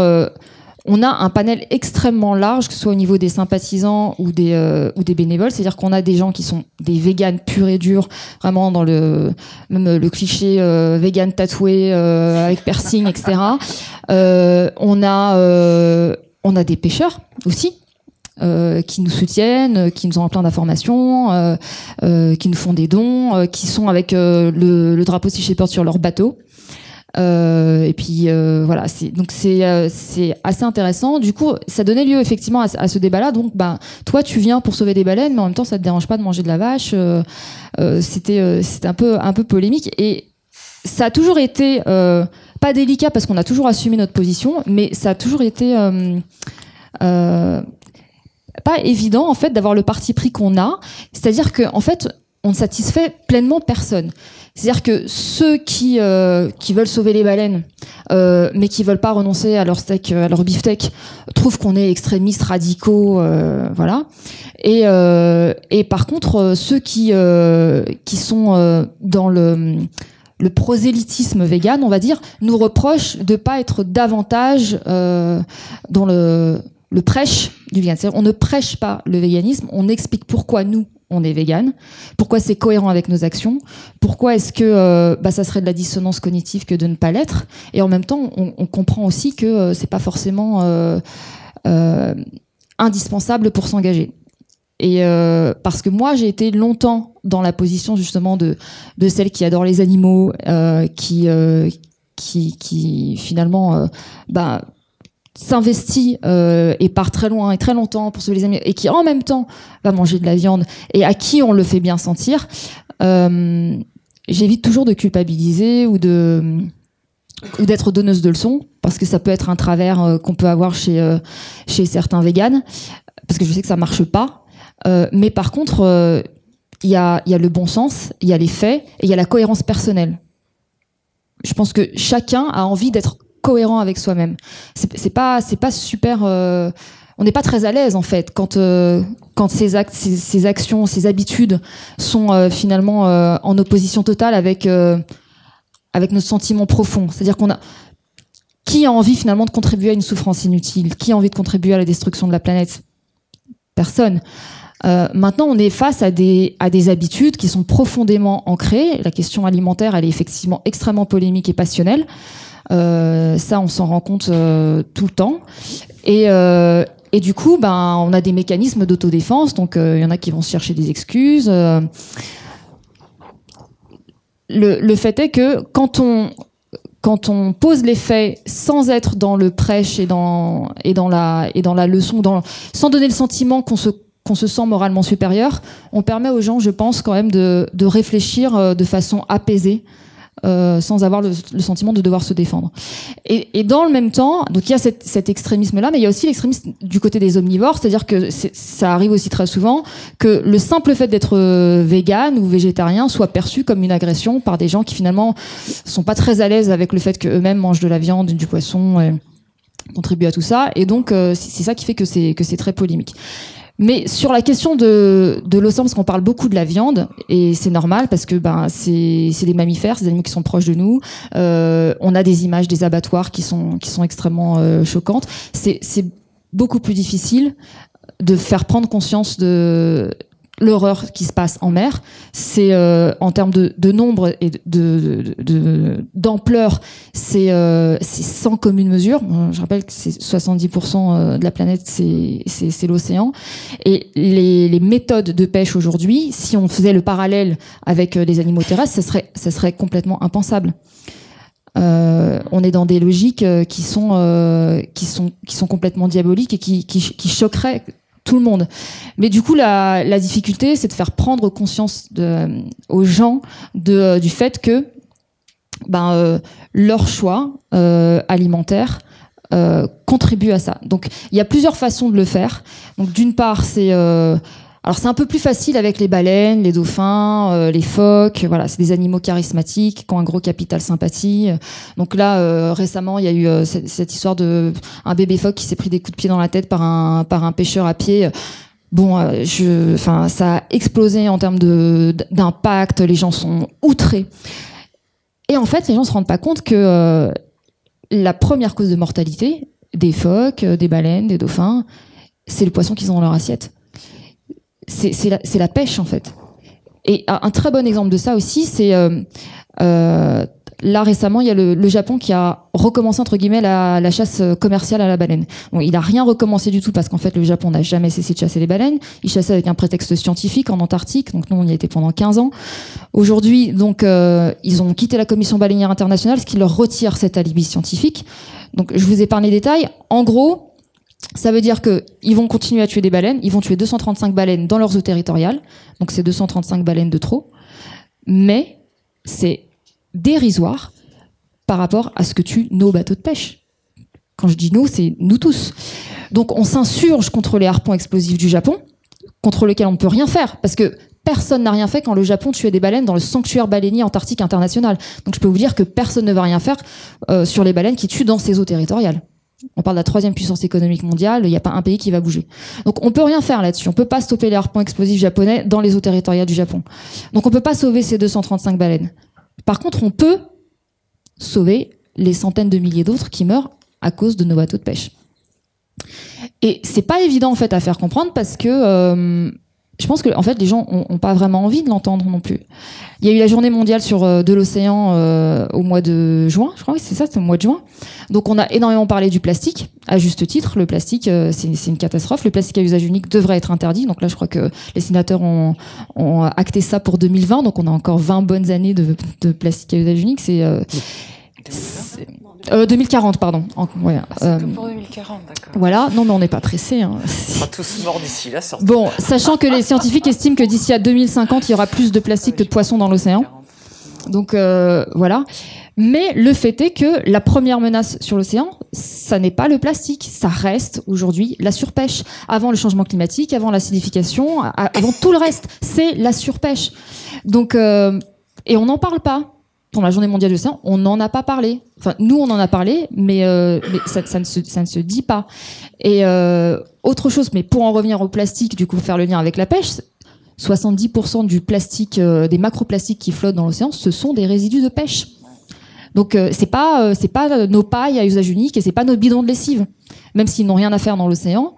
S7: on a un panel extrêmement large, que ce soit au niveau des sympathisants ou des bénévoles. C'est-à-dire qu'on a des gens qui sont des véganes purs et durs, vraiment dans même le cliché végane tatoué avec piercing, etc. On a des pêcheurs aussi. Qui nous soutiennent, qui nous envoient plein d'informations, qui nous font des dons, qui sont avec le drapeau Sea Shepherd sur leur bateau. Et puis voilà, c'est assez intéressant. Du coup, ça donnait lieu effectivement à ce débat-là. Donc, toi, tu viens pour sauver des baleines, mais en même temps, ça te dérange pas de manger de la vache. C'était un peu polémique. Et ça a toujours été pas délicat parce qu'on a toujours assumé notre position, mais ça a toujours été pas évident en fait d'avoir le parti pris qu'on a, c'est-à-dire que en fait on ne satisfait pleinement personne. C'est-à-dire que ceux qui veulent sauver les baleines mais qui veulent pas renoncer à leur steak, à leur beefsteak, trouvent qu'on est extrémistes radicaux, voilà. Et par contre ceux qui sont dans le prosélytisme vegan, on va dire, nous reprochent de pas être davantage dans le prêche du vegan. C'est-à-dire, on ne prêche pas le véganisme, on explique pourquoi nous, on est vegan, pourquoi c'est cohérent avec nos actions, pourquoi est-ce que ça serait de la dissonance cognitive que de ne pas l'être, et en même temps, on comprend aussi que c'est pas forcément indispensable pour s'engager. Et parce que moi, j'ai été longtemps dans la position justement de celle qui adore les animaux, qui finalement s'investit et part très loin et très longtemps pour sauver les animaux, et qui en même temps va manger de la viande et à qui on le fait bien sentir. J'évite toujours de culpabiliser ou d'être donneuse de leçons, parce que ça peut être un travers qu'on peut avoir chez certains véganes, parce que je sais que ça marche pas. Mais par contre, il y a le bon sens, il y a les faits et il y a la cohérence personnelle. Je pense que chacun a envie d'être cohérent avec soi-même. C'est pas super. On n'est pas très à l'aise en fait quand ces actes, ces actions, ces habitudes sont finalement en opposition totale avec nos sentiments profonds. C'est-à-dire qui a envie finalement de contribuer à une souffrance inutile? Qui a envie de contribuer à la destruction de la planète? Personne. Maintenant, on est face à des habitudes qui sont profondément ancrées. La question alimentaire, elle est effectivement extrêmement polémique et passionnelle. Ça, on s'en rend compte tout le temps. Et du coup, on a des mécanismes d'autodéfense. Donc, il y en a qui vont se chercher des excuses. Le fait est que quand on pose les faits sans être dans le prêche et dans la leçon, sans donner le sentiment qu'on se sent moralement supérieur, on permet aux gens, je pense, quand même de réfléchir de façon apaisée, sans avoir le sentiment de devoir se défendre. Et dans le même temps, donc il y a cet extrémisme-là, mais il y a aussi l'extrémisme du côté des omnivores, c'est-à-dire que ça arrive aussi très souvent que le simple fait d'être végane ou végétarien soit perçu comme une agression par des gens qui finalement sont pas très à l'aise avec le fait qu'eux-mêmes mangent de la viande, du poisson, et contribuent à tout ça. Et donc c'est ça qui fait que c'est très polémique. Mais sur la question de l'océan, parce qu'on parle beaucoup de la viande, et c'est normal parce que c'est des mammifères, c'est des animaux qui sont proches de nous. On a des images des abattoirs qui sont extrêmement choquantes. C'est beaucoup plus difficile de faire prendre conscience de l'horreur qui se passe en mer. C'est en termes de nombre et d'ampleur, c'est sans commune mesure. Je rappelle que c'est 70% de la planète, c'est l'océan. Et les méthodes de pêche aujourd'hui, si on faisait le parallèle avec les animaux terrestres, ça serait complètement impensable. On est dans des logiques qui sont complètement diaboliques et qui choqueraient tout le monde. Mais du coup, la difficulté, c'est de faire prendre conscience aux gens du fait que leur choix alimentaire contribue à ça. Donc, il y a plusieurs façons de le faire. Donc, d'une part, c'est un peu plus facile avec les baleines, les dauphins, les phoques. Voilà, c'est des animaux charismatiques qui ont un gros capital sympathie. Donc là, récemment, il y a eu cette histoire de un bébé phoque qui s'est pris des coups de pied dans la tête par un pêcheur à pied. Bon, ça a explosé en termes d'impact. Les gens sont outrés. Et en fait, les gens se rendent pas compte que la première cause de mortalité des phoques, des baleines, des dauphins, c'est le poisson qu'ils ont dans leur assiette. C'est la pêche en fait. Et un très bon exemple de ça aussi, c'est là récemment, il y a le Japon qui a recommencé entre guillemets la chasse commerciale à la baleine. Bon, il a rien recommencé du tout parce qu'en fait le Japon n'a jamais cessé de chasser les baleines. Il chassait avec un prétexte scientifique en Antarctique, donc nous on y a été pendant 15 ans. Aujourd'hui, donc ils ont quitté la Commission baleinière internationale, ce qui leur retire cet alibi scientifique. Donc je vous épargne les détails. En gros, ça veut dire qu'ils vont continuer à tuer des baleines. Ils vont tuer 235 baleines dans leurs eaux territoriales. Donc c'est 235 baleines de trop. Mais c'est dérisoire par rapport à ce que tuent nos bateaux de pêche. Quand je dis nous, c'est nous tous. Donc on s'insurge contre les harpons explosifs du Japon, contre lesquels on ne peut rien faire. Parce que personne n'a rien fait quand le Japon tuait des baleines dans le sanctuaire baleinier antarctique international. Donc je peux vous dire que personne ne va rien faire sur les baleines qui tuent dans ces eaux territoriales. On parle de la 3e puissance économique mondiale, il n'y a pas un pays qui va bouger. Donc on peut rien faire là-dessus. On peut pas stopper les harpons explosifs japonais dans les eaux territoriales du Japon. Donc on peut pas sauver ces 235 baleines. Par contre, on peut sauver les centaines de milliers d'autres qui meurent à cause de nos bateaux de pêche. Et c'est pas évident en fait à faire comprendre parce que je pense que en fait les gens ont pas vraiment envie de l'entendre non plus. Il y a eu la journée mondiale de l'océan au mois de juin, je crois, oui, c'est ça, c'est au mois de juin. Donc on a énormément parlé du plastique, à juste titre. Le plastique, c'est une catastrophe. Le plastique à usage unique devrait être interdit. Donc là, je crois que les sénateurs ont acté ça pour 2020. Donc on a encore 20 bonnes années de plastique à usage unique. C'est 2040, pardon. Ouais,
S2: c'est que pour 2040, d'accord.
S7: Voilà, non mais on n'est pas pressé. Hein.
S2: On sera tous morts d'ici là, surtout.
S7: Bon, sachant que les scientifiques estiment que d'ici à 2050, il y aura plus de plastique que de poissons dans l'océan. Donc voilà. Mais le fait est que la première menace sur l'océan, ça n'est pas le plastique, ça reste aujourd'hui la surpêche. Avant le changement climatique, avant l'acidification, avant tout le reste, c'est la surpêche. Donc et on n'en parle pas. Pour la journée mondiale de l'océan, on n'en a pas parlé. Enfin, nous, on en a parlé, mais ça ne se dit pas. Et autre chose, mais pour en revenir au plastique, du coup, faire le lien avec la pêche, 70% du plastique, des macroplastiques qui flottent dans l'océan, ce sont des résidus de pêche. Donc, c'est pas nos pailles à usage unique et c'est pas nos bidons de lessive. Même s'ils n'ont rien à faire dans l'océan,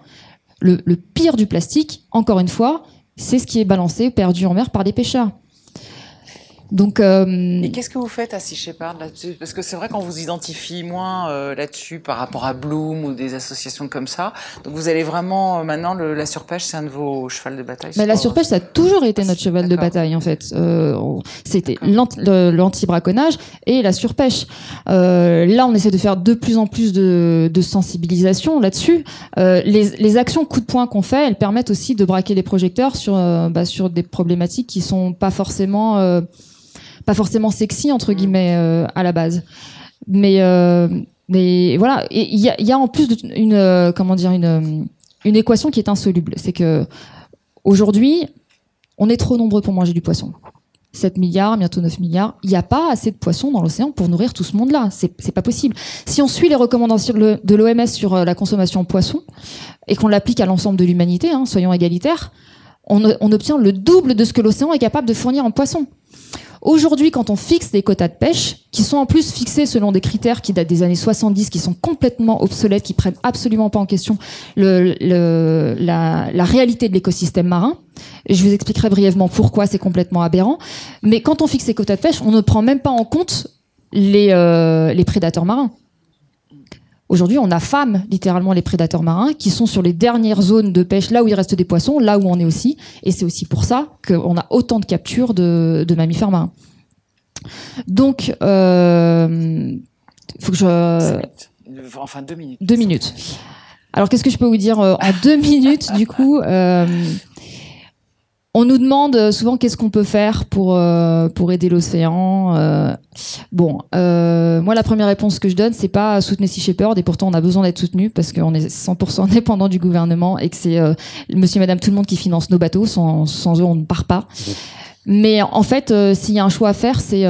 S7: le pire du plastique, encore une fois, c'est ce qui est balancé, perdu en mer par des pêcheurs. Donc,
S2: et qu'est-ce que vous faites à Sea Shepherd là-dessus? Parce que c'est vrai qu'on vous identifie moins là-dessus par rapport à Bloom ou des associations comme ça. Donc vous allez vraiment maintenant la surpêche, c'est un de vos chevals de bataille.
S7: Mais la surpêche, ça a toujours été notre cheval de bataille en fait. C'était l'anti-braconnage et la surpêche. Là, on essaie de faire de plus en plus de sensibilisation là-dessus. Les actions coup de poing qu'on fait, elles permettent aussi de braquer les projecteurs sur des problématiques qui sont pas forcément sexy entre guillemets à la base, mais voilà. Et il y a en plus une équation qui est insoluble, c'est que aujourd'hui on est trop nombreux pour manger du poisson. 7 milliards, bientôt 9 milliards. Il n'y a pas assez de poissons dans l'océan pour nourrir tout ce monde-là. C'est pas possible. Si on suit les recommandations de l'OMS sur la consommation de poissons et qu'on l'applique à l'ensemble de l'humanité, soyons égalitaires, on obtient le double de ce que l'océan est capable de fournir en poissons. Aujourd'hui, quand on fixe des quotas de pêche, qui sont en plus fixés selon des critères qui datent des années 70, qui sont complètement obsolètes, qui prennent absolument pas en question la réalité de l'écosystème marin, et je vous expliquerai brièvement pourquoi c'est complètement aberrant, mais quand on fixe ces quotas de pêche, on ne prend même pas en compte les prédateurs marins. Aujourd'hui, on affame littéralement les prédateurs marins qui sont sur les dernières zones de pêche, là où il reste des poissons, là où on est aussi. Et c'est aussi pour ça qu'on a autant de captures de mammifères marins. Donc, faut que je...
S2: Enfin, 2 minutes.
S7: 2 minutes. Alors, qu'est-ce que je peux vous dire en 2 minutes, du coup on nous demande souvent qu'est-ce qu'on peut faire pour aider l'océan. Moi, la première réponse que je donne, c'est pas soutenez Sea Shepherd, et pourtant on a besoin d'être soutenu parce qu'on est 100% dépendant du gouvernement et que c'est monsieur et madame tout le monde qui finance nos bateaux. Sans eux, on ne part pas. Mais en fait, s'il y a un choix à faire, c'est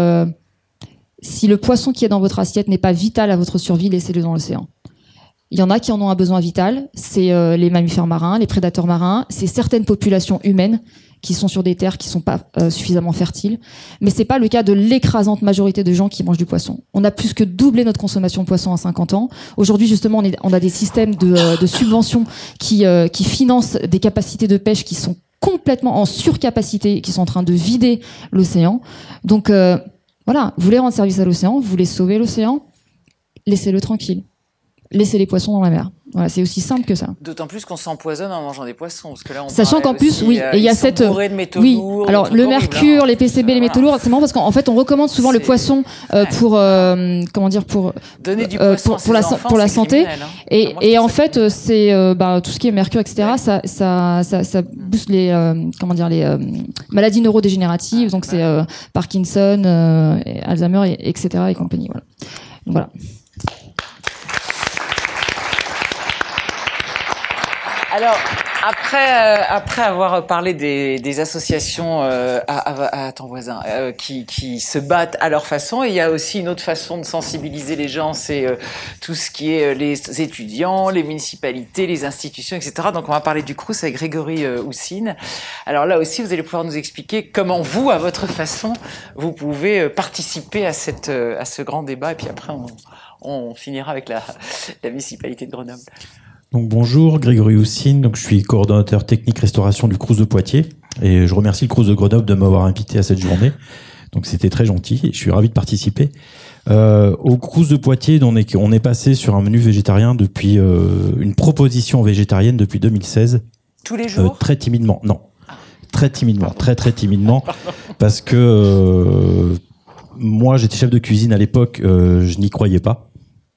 S7: si le poisson qui est dans votre assiette n'est pas vital à votre survie, laissez-le dans l'océan. Il y en a qui en ont un besoin vital, c'est les mammifères marins, les prédateurs marins, c'est certaines populations humaines qui sont sur des terres qui sont pas suffisamment fertiles, mais c'est pas le cas de l'écrasante majorité de gens qui mangent du poisson. On a plus que doublé notre consommation de poisson en 50 ans. Aujourd'hui, justement, on a des systèmes de subventions qui financent des capacités de pêche qui sont complètement en surcapacité, qui sont en train de vider l'océan. Donc voilà, vous voulez rendre service à l'océan, vous voulez sauver l'océan, laissez-le tranquille. Laissez les poissons dans la mer. Voilà, c'est aussi simple que ça.
S2: D'autant plus qu'on s'empoisonne en mangeant des poissons, parce que là,
S7: sachant qu'en plus,
S2: aussi,
S7: il y a cette,
S2: lourds,
S7: alors le mercure, les PCB, les métaux lourds, c'est marrant parce qu'en fait, on recommande souvent le poisson pour
S2: donner du poisson
S7: pour la santé.
S2: Criminel,
S7: Et en fait, c'est tout ce qui est mercure, etc. Ça booste les maladies neurodégénératives, donc c'est Parkinson, Alzheimer, etc. et compagnie. Voilà. Donc, voilà.
S2: Alors, après avoir parlé des associations à ton voisin qui se battent à leur façon, il y a aussi une autre façon de sensibiliser les gens, c'est tout ce qui est les étudiants, les municipalités, les institutions, etc. Donc on va parler du Crous avec Grégory Houssine. Alors là aussi, vous allez pouvoir nous expliquer comment vous, à votre façon, vous pouvez participer à ce grand débat. Et puis après, on finira avec la municipalité de Grenoble.
S8: Donc bonjour, Grégory Houssine, donc je suis coordonnateur technique restauration du Crous de Poitiers. Et je remercie le Crous de Grenoble de m'avoir invité à cette journée. Donc c'était très gentil et je suis ravi de participer. Au Crous de Poitiers, on est passé sur un menu végétarien depuis une proposition végétarienne depuis 2016.
S2: Tous les jours
S8: très timidement, non. Très timidement, très timidement. Parce que moi, j'étais chef de cuisine à l'époque, je n'y croyais pas.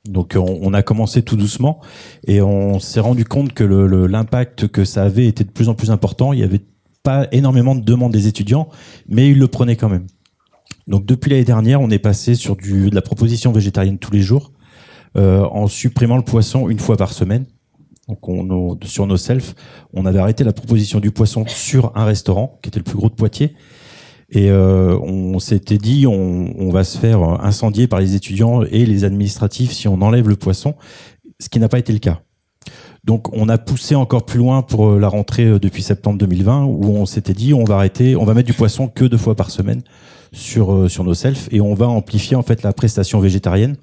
S8: Donc on a commencé tout doucement et on s'est rendu compte que l'impact que ça avait était de plus en plus important. Il y avait pas énormément de demandes des étudiants, mais ils le prenaient quand même. Donc depuis l'année dernière, on est passé sur de la proposition végétarienne tous les jours, en supprimant le poisson une fois par semaine. Donc sur nos selfs, on avait arrêté la proposition du poisson sur un restaurant qui était le plus gros de Poitiers. Et on s'était dit, on va se faire incendier par les étudiants et les administratifs si on enlève le poisson, ce qui n'a pas été le cas. Donc on a poussé encore plus loin pour la rentrée depuis septembre 2020, où on s'était dit, on va mettre du poisson que 2 fois par semaine sur nos selfs, et on va amplifier en fait la prestation végétarienne,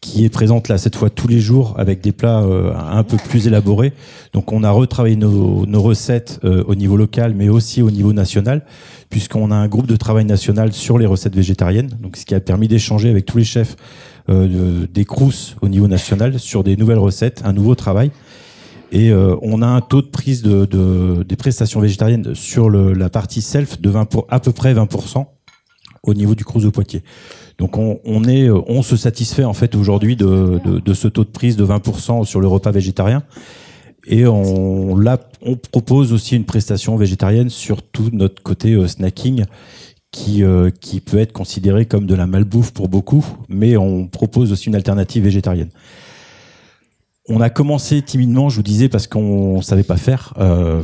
S8: qui est présente là cette fois tous les jours avec des plats un peu plus élaborés. Donc on a retravaillé nos recettes au niveau local, mais aussi au niveau national, puisqu'on a un groupe de travail national sur les recettes végétariennes, donc ce qui a permis d'échanger avec tous les chefs des Crous au niveau national sur des nouvelles recettes, un nouveau travail. Et on a un taux de prise des prestations végétariennes sur la partie self de à peu près 20% au niveau du Crous de Poitiers. Donc on se satisfait en fait aujourd'hui de ce taux de prise de 20% sur le repas végétarien. Et on propose aussi une prestation végétarienne sur tout notre côté snacking, qui peut être considéré comme de la malbouffe pour beaucoup, mais on propose aussi une alternative végétarienne. On a commencé timidement, je vous disais, parce qu'on savait pas faire.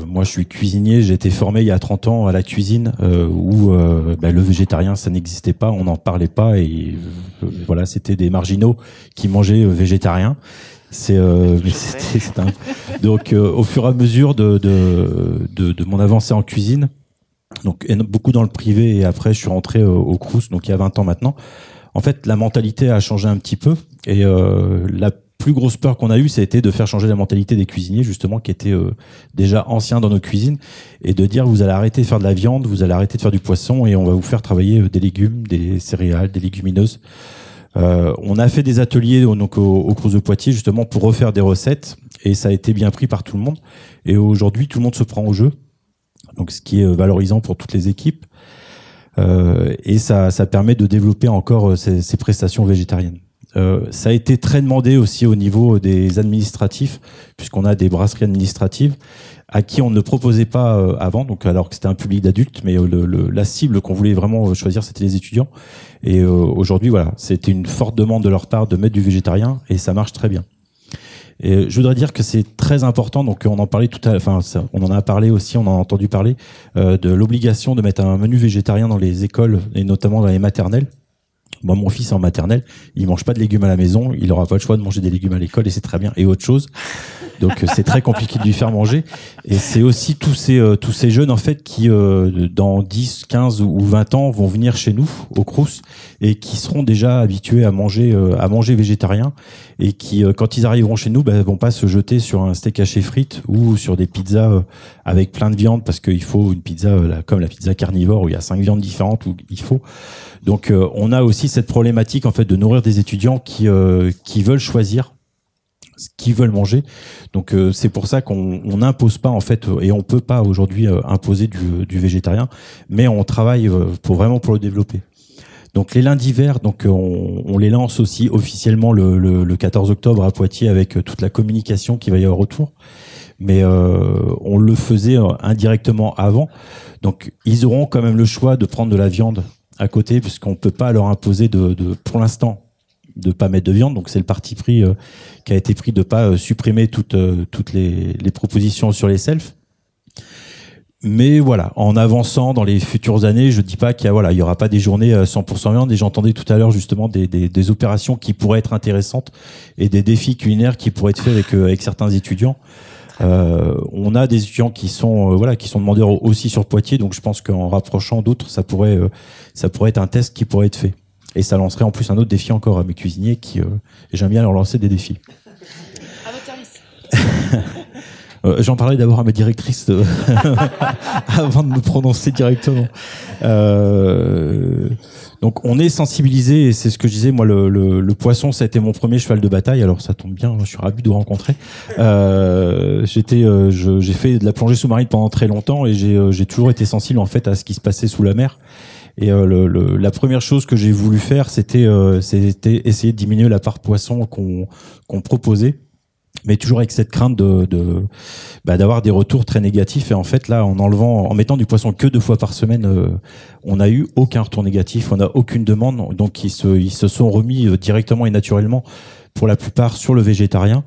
S8: Moi, je suis cuisinier, j'ai été formé il y a 30 ans à la cuisine, où le végétarien, ça n'existait pas, on n'en parlait pas, et voilà, c'était des marginaux qui mangeaient végétarien. Donc, au fur et à mesure de mon avancée en cuisine, donc beaucoup dans le privé, et après je suis rentré au Crous, donc il y a 20 ans maintenant. En fait, la mentalité a changé un petit peu, et la plus grosse peur qu'on a eue, ça a été de faire changer la mentalité des cuisiniers, justement, qui étaient déjà anciens dans nos cuisines, et de dire, vous allez arrêter de faire de la viande, vous allez arrêter de faire du poisson, et on va vous faire travailler des légumes, des céréales, des légumineuses. On a fait des ateliers au Crous de Poitiers, justement, pour refaire des recettes, et ça a été bien pris par tout le monde. Et aujourd'hui, tout le monde se prend au jeu, donc ce qui est valorisant pour toutes les équipes. Et ça permet de développer encore ces prestations végétariennes. Ça a été très demandé aussi au niveau des administratifs, puisqu'on a des brasseries administratives à qui on ne proposait pas avant, donc alors que c'était un public d'adultes, mais la cible qu'on voulait vraiment choisir, c'était les étudiants. Et aujourd'hui, voilà, c'était une forte demande de leur part de mettre du végétarien, et ça marche très bien. Et je voudrais dire que c'est très important, donc on en parlait tout à l'heure, enfin on en a parlé aussi, on en a entendu parler, de l'obligation de mettre un menu végétarien dans les écoles, et notamment dans les maternelles. Moi, mon fils est en maternelle, il mange pas de légumes à la maison, il aura pas le choix de manger des légumes à l'école, et c'est très bien, et autre chose. Donc c'est très compliqué de lui faire manger. Et c'est aussi tous ces jeunes en fait qui dans 10, 15 ou 20 ans vont venir chez nous au Crous, et qui seront déjà habitués à manger végétarien, et qui quand ils arriveront chez nous, vont pas se jeter sur un steak haché frites ou sur des pizzas avec plein de viande, parce qu'il faut une pizza comme la pizza carnivore où il y a 5 viandes différentes, où il faut. Donc on a aussi cette problématique en fait de nourrir des étudiants qui veulent choisir ce qu'ils veulent manger. Donc c'est pour ça qu'on n'impose pas en fait, et on peut pas aujourd'hui imposer du végétarien, mais on travaille pour le développer. Donc les lundis verts, donc on les lance aussi officiellement le 14 octobre à Poitiers, avec toute la communication qui va y avoir autour. Mais on le faisait indirectement avant. Donc ils auront quand même le choix de prendre de la viande à côté, puisqu'on peut pas leur imposer pour l'instant de pas mettre de viande. Donc c'est le parti pris qui a été pris de pas supprimer toutes les propositions sur les selfs. Mais voilà, en avançant dans les futures années, je dis pas qu'il y aura pas des journées 100% viande, et j'entendais tout à l'heure justement des opérations qui pourraient être intéressantes, et des défis culinaires qui pourraient être faits avec certains étudiants. On a des étudiants qui sont demandeurs aussi sur Poitiers, donc je pense qu'en rapprochant d'autres, ça pourrait être un test qui pourrait être fait. Et ça lancerait en plus un autre défi encore à mes cuisiniers, et j'aime bien leur lancer des défis.
S6: À votre service.
S8: J'en parlais d'abord à ma directrice avant de me prononcer directement. Donc on est sensibilisé, et c'est ce que je disais, moi le poisson ça a été mon premier cheval de bataille, alors ça tombe bien, je suis ravi de vous rencontrer. J'ai fait de la plongée sous-marine pendant très longtemps, et j'ai toujours été sensible en fait à ce qui se passait sous la mer. Et la première chose que j'ai voulu faire, c'était essayer de diminuer la part poisson qu'on proposait, mais toujours avec cette crainte d'avoir des retours très négatifs. Et en fait, là, en mettant du poisson que 2 fois par semaine, on n'a eu aucun retour négatif, on n'a aucune demande. Donc, ils se sont remis directement et naturellement, pour la plupart, sur le végétarien,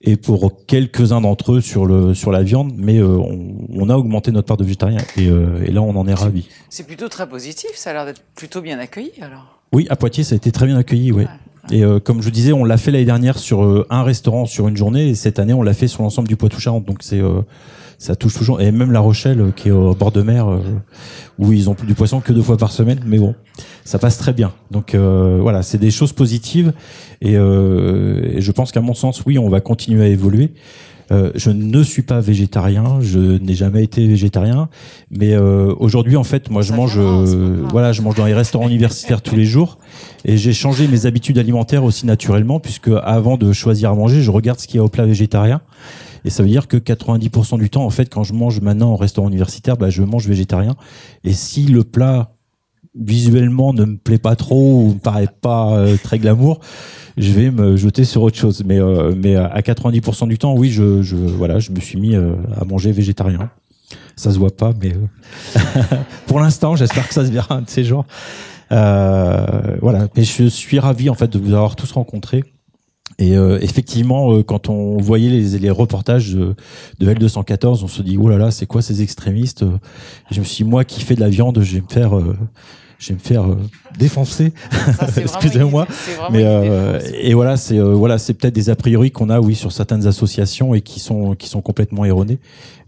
S8: et pour quelques-uns d'entre eux sur la viande. Mais on a augmenté notre part de végétarien, et là, on en est ravis.
S2: C'est plutôt très positif, ça a l'air d'être plutôt bien accueilli, alors. Oui,
S8: à Poitiers, ça a été très bien accueilli, oui. Ouais. Et comme je disais, on l'a fait l'année dernière sur un restaurant sur une journée, et cette année on l'a fait sur l'ensemble du Poitou-Charentes. Donc ça touche toujours. Et même La Rochelle, qui est au bord de mer, où ils ont du poisson que 2 fois par semaine, mais bon, ça passe très bien. Donc voilà, c'est des choses positives, et je pense qu'à mon sens, oui, on va continuer à évoluer. Je ne suis pas végétarien, je n'ai jamais été végétarien, mais aujourd'hui en fait, moi je mange dans les restaurants universitaires tous les jours, et j'ai changé mes habitudes alimentaires aussi naturellement, puisque avant de choisir à manger, je regarde ce qu'il y a au plat végétarien, et ça veut dire que 90% du temps en fait, quand je mange maintenant en restaurant universitaire, je mange végétarien. Et si le plat visuellement ne me plaît pas trop ou me paraît pas très glamour, je vais me jeter sur autre chose. Mais à 90% du temps, oui, je me suis mis à manger végétarien. Ça se voit pas, mais pour l'instant, j'espère que ça se verra un de ces jours. Voilà. Mais je suis ravi en fait de vous avoir tous rencontrés. Et effectivement, quand on voyait les reportages de L214, on se dit oh là là, c'est quoi ces extrémistes? Je me suis dit, moi qui fais de la viande, je vais me faire défoncer. Excusez-moi. Mais et voilà, c'est peut-être des a priori qu'on a, oui, sur certaines associations, et qui sont complètement erronés.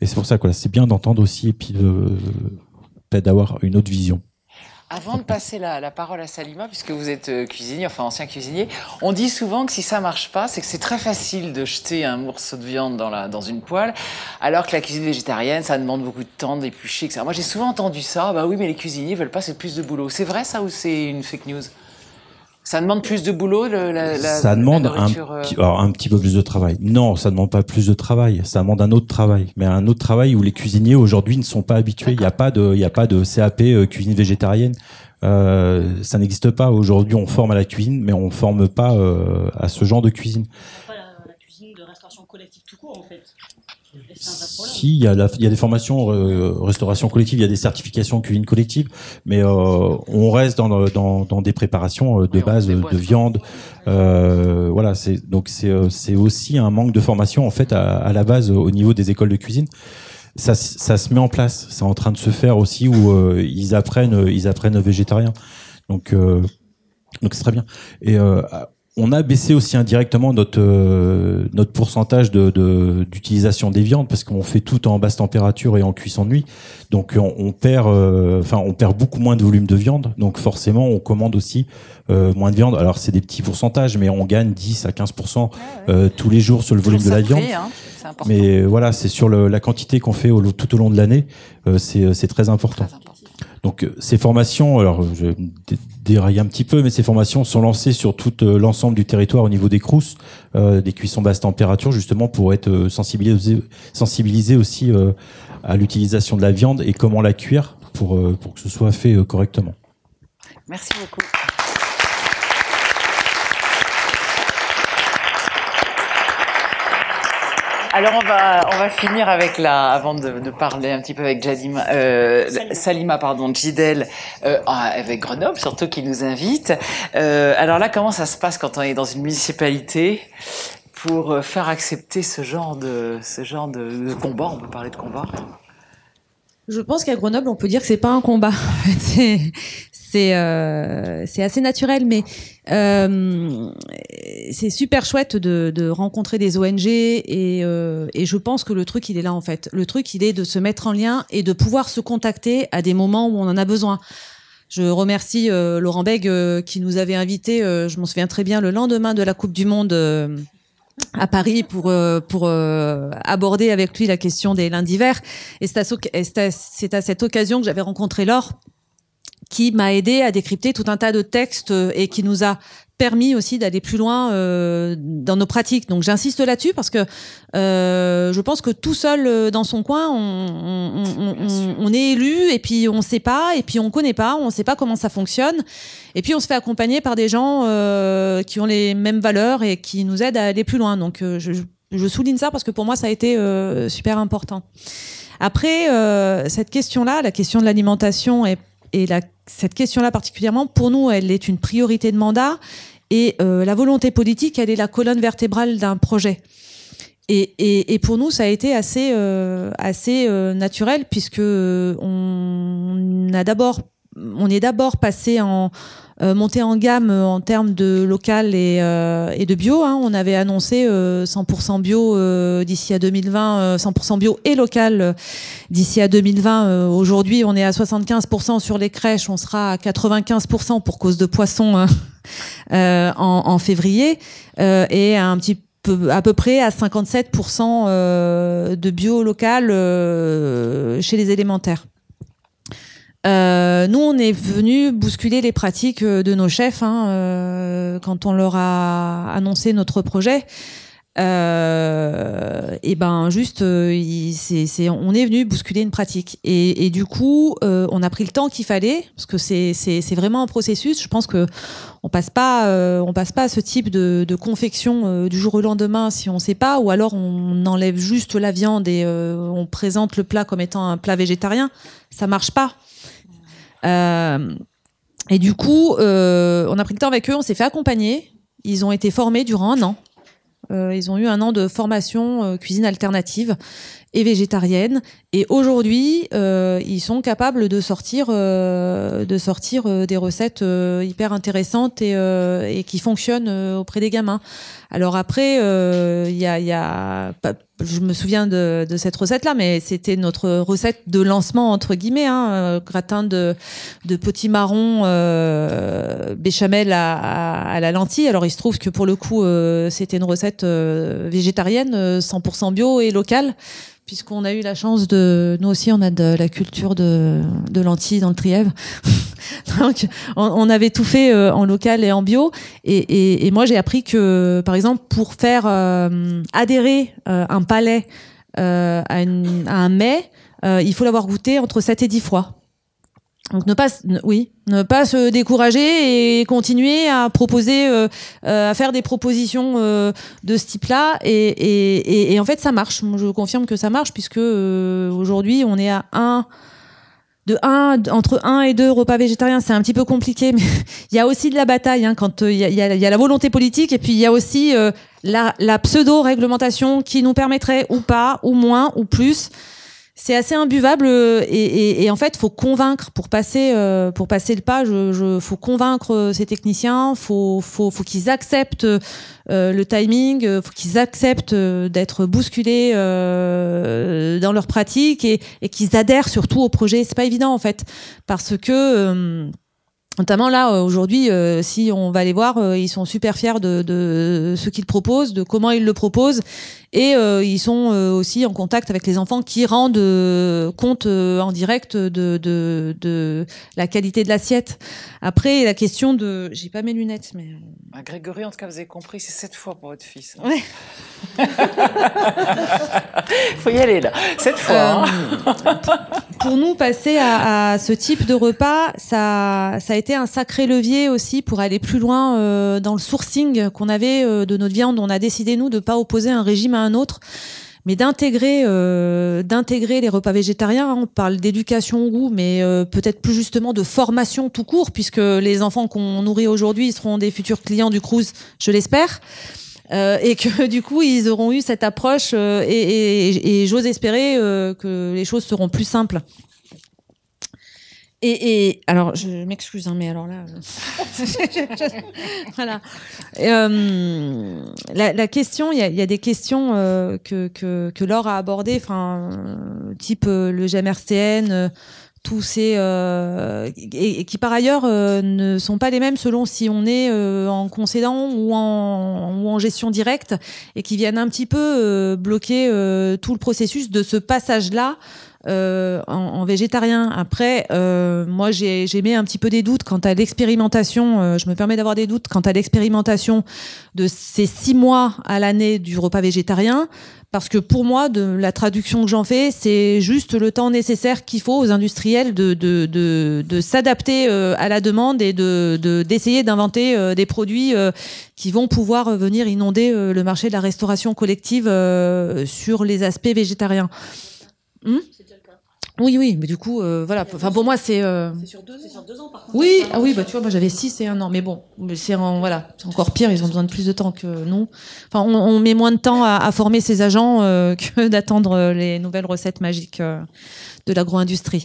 S8: Et c'est pour ça que c'est bien d'entendre aussi, et puis peut-être d'avoir une autre vision.
S2: Avant de passer la parole à Salima, puisque vous êtes cuisinier, enfin ancien cuisinier, on dit souvent que si ça marche pas, c'est que c'est très facile de jeter un morceau de viande dans une poêle, alors que la cuisine végétarienne, ça demande beaucoup de temps, d'éplucher, etc. Moi, j'ai souvent entendu ça. Bah oui, mais les cuisiniers veulent pas, c'est plus de boulot. C'est vrai ça, ou c'est une fake news? Ça demande plus de boulot,
S8: ça demande un petit peu plus de travail. Non, ça demande pas plus de travail. Ça demande un autre travail. Mais un autre travail où les cuisiniers aujourd'hui ne sont pas habitués. Il y a pas de CAP cuisine végétarienne. Ça n'existe pas. Aujourd'hui, on forme à la cuisine, mais on forme pas à ce genre de cuisine.
S4: Pas la cuisine de restauration collective tout court, en fait.
S8: Si, il y a des formations restauration collective, il y a des certifications cuisine collective, mais on reste dans des préparations de base de viande. Voilà, c'est aussi un manque de formation en fait à la base au niveau des écoles de cuisine. Ça se met en place, c'est en train de se faire aussi, où ils apprennent végétarien. Donc c'est très bien. Et on a baissé aussi indirectement notre pourcentage d'utilisation des viandes, parce qu'on fait tout en basse température et en cuisson de nuit. Donc on perd beaucoup moins de volume de viande. Donc forcément, on commande aussi moins de viande. Alors c'est des petits pourcentages, mais on gagne 10 à 15% tous les jours sur le volume de la viande.
S2: C'est important.
S8: Mais voilà, c'est sur la quantité qu'on fait tout au long de l'année, c'est très important. Donc ces formations, alors je déraille un petit peu, mais ces formations sont lancées sur tout l'ensemble du territoire au niveau des CROUS, des cuissons basse température, justement pour être sensibilisés aussi à l'utilisation de la viande et comment la cuire pour que ce soit fait correctement.
S2: Merci beaucoup. Alors on va finir avec avant de parler un petit peu avec Salima Djidel, avec Grenoble surtout, qui nous invite. Alors là, comment ça se passe quand on est dans une municipalité pour faire accepter ce genre de combat? On peut parler de combat.
S9: Je pense qu'à Grenoble, on peut dire que c'est pas un combat. C'est assez naturel, mais c'est super chouette de rencontrer des ONG, et je pense que le truc, il est là en fait. Le truc, il est de se mettre en lien et de pouvoir se contacter à des moments où on en a besoin. Je remercie Laurent Bègue qui nous avait invités, je m'en souviens très bien, le lendemain de la Coupe du Monde à Paris pour aborder avec lui la question des lundis verts. Et c'est à cette occasion que j'avais rencontré Laure, qui m'a aidé à décrypter tout un tas de textes et qui nous a permis aussi d'aller plus loin dans nos pratiques. Donc j'insiste là-dessus parce que je pense que tout seul dans son coin, on est élu et puis on sait pas, et puis on connaît pas, on sait pas comment ça fonctionne, et puis on se fait accompagner par des gens qui ont les mêmes valeurs et qui nous aident à aller plus loin. Donc je souligne ça parce que pour moi ça a été super important. Après cette question-là, la question de l'alimentation cette question-là particulièrement, pour nous, elle est une priorité de mandat, et la volonté politique, elle est la colonne vertébrale d'un projet. Et pour nous, ça a été assez naturel, puisque on est d'abord passé en monté en gamme en termes de local et de bio. On avait annoncé 100% bio d'ici à 2020, 100% bio et local d'ici à 2020. Aujourd'hui, on est à 75% sur les crèches, on sera à 95% pour cause de poissons en février, et à peu près à 57% de bio local chez les élémentaires. Nous, on est venu bousculer les pratiques de nos chefs quand on leur a annoncé notre projet. Et ben juste, on est venu bousculer une pratique. Et du coup, on a pris le temps qu'il fallait, parce que c'est vraiment un processus. Je pense que on passe pas à ce type de confection du jour au lendemain si on sait pas, ou alors on enlève juste la viande et on présente le plat comme étant un plat végétarien. Ça marche pas. Et du coup, on a pris le temps avec eux, on s'est fait accompagner. Ils ont été formés durant 1 an. Ils ont eu 1 an de formation cuisine alternative et végétarienne. Et aujourd'hui, ils sont capables de sortir des recettes hyper intéressantes et qui fonctionnent auprès des gamins. Alors après, je me souviens de cette recette-là, mais c'était notre recette de lancement entre guillemets, gratin de potimarron béchamel à la lentille. Alors il se trouve que pour le coup, c'était une recette végétarienne, 100% bio et locale, puisqu'on a eu la chance nous aussi, on a de la culture de lentilles dans le Trièvre. Donc, on avait tout fait en local et en bio. Et moi, j'ai appris que, par exemple, pour faire adhérer un palais à un mets, il faut l'avoir goûté entre 7 et 10 fois. Donc ne pas se décourager et continuer à proposer, à faire des propositions de ce type-là. Et en fait, ça marche. Je confirme que ça marche, puisque aujourd'hui, on est à entre 1 et 2 repas végétariens. C'est un petit peu compliqué, mais il y a aussi de la bataille, quand il y a la volonté politique, et puis il y a aussi la pseudo-réglementation qui nous permettrait, ou pas, ou moins, ou plus. C'est assez imbuvable, et en fait, faut convaincre pour passer le pas. Faut convaincre ces techniciens. Faut qu'ils acceptent le timing. Faut qu'ils acceptent d'être bousculés dans leur pratique, et qu'ils adhèrent surtout au projet. C'est pas évident en fait, parce que notamment là aujourd'hui, si on va les voir, ils sont super fiers de ce qu'ils proposent, de comment ils le proposent, et ils sont aussi en contact avec les enfants qui rendent compte en direct de la qualité de l'assiette. Après, la question de... J'ai pas mes lunettes, mais...
S2: Grégory, en tout cas, vous avez compris, c'est 7 fois pour votre fils.
S9: Ouais.
S2: Faut y aller, là. 7 fois.
S9: Pour nous, passer à ce type de repas, ça a été un sacré levier aussi pour aller plus loin dans le sourcing qu'on avait de notre viande. On a décidé, nous, de pas opposer un régime à un autre, mais d'intégrer les repas végétariens. On parle d'éducation au goût, mais peut-être plus justement de formation tout court, puisque les enfants qu'on nourrit aujourd'hui seront des futurs clients du Crous, je l'espère. Et que du coup ils auront eu cette approche, et j'ose espérer que les choses seront plus simples. Et alors je m'excuse, mais alors là voilà. La question, il y a des questions que Laure a abordées, type le GMRCN, tous ces et qui par ailleurs ne sont pas les mêmes selon si on est en concédant ou en gestion directe, et qui viennent un petit peu bloquer tout le processus de ce passage-là en végétarien. Après, moi j'ai mis un petit peu des doutes quant à l'expérimentation, je me permets d'avoir des doutes quant à l'expérimentation de ces 6 mois à l'année du repas végétarien, parce que pour moi, de la traduction que j'en fais, c'est juste le temps nécessaire qu'il faut aux industriels de s'adapter à la demande et d'essayer d'inventer des produits qui vont pouvoir venir inonder le marché de la restauration collective sur les aspects végétariens. Oui, mais du coup, voilà. Enfin, pour moi, c'est.
S4: C'est sur 2 ans, par contre.
S9: Oui, ah oui, bah tu vois, moi j'avais 6 et 1 an, mais bon, c'est voilà, c'est encore pire. Ils ont besoin de plus de temps que nous. Enfin, on met moins de temps à former ces agents que d'attendre les nouvelles recettes magiques de l'agro-industrie.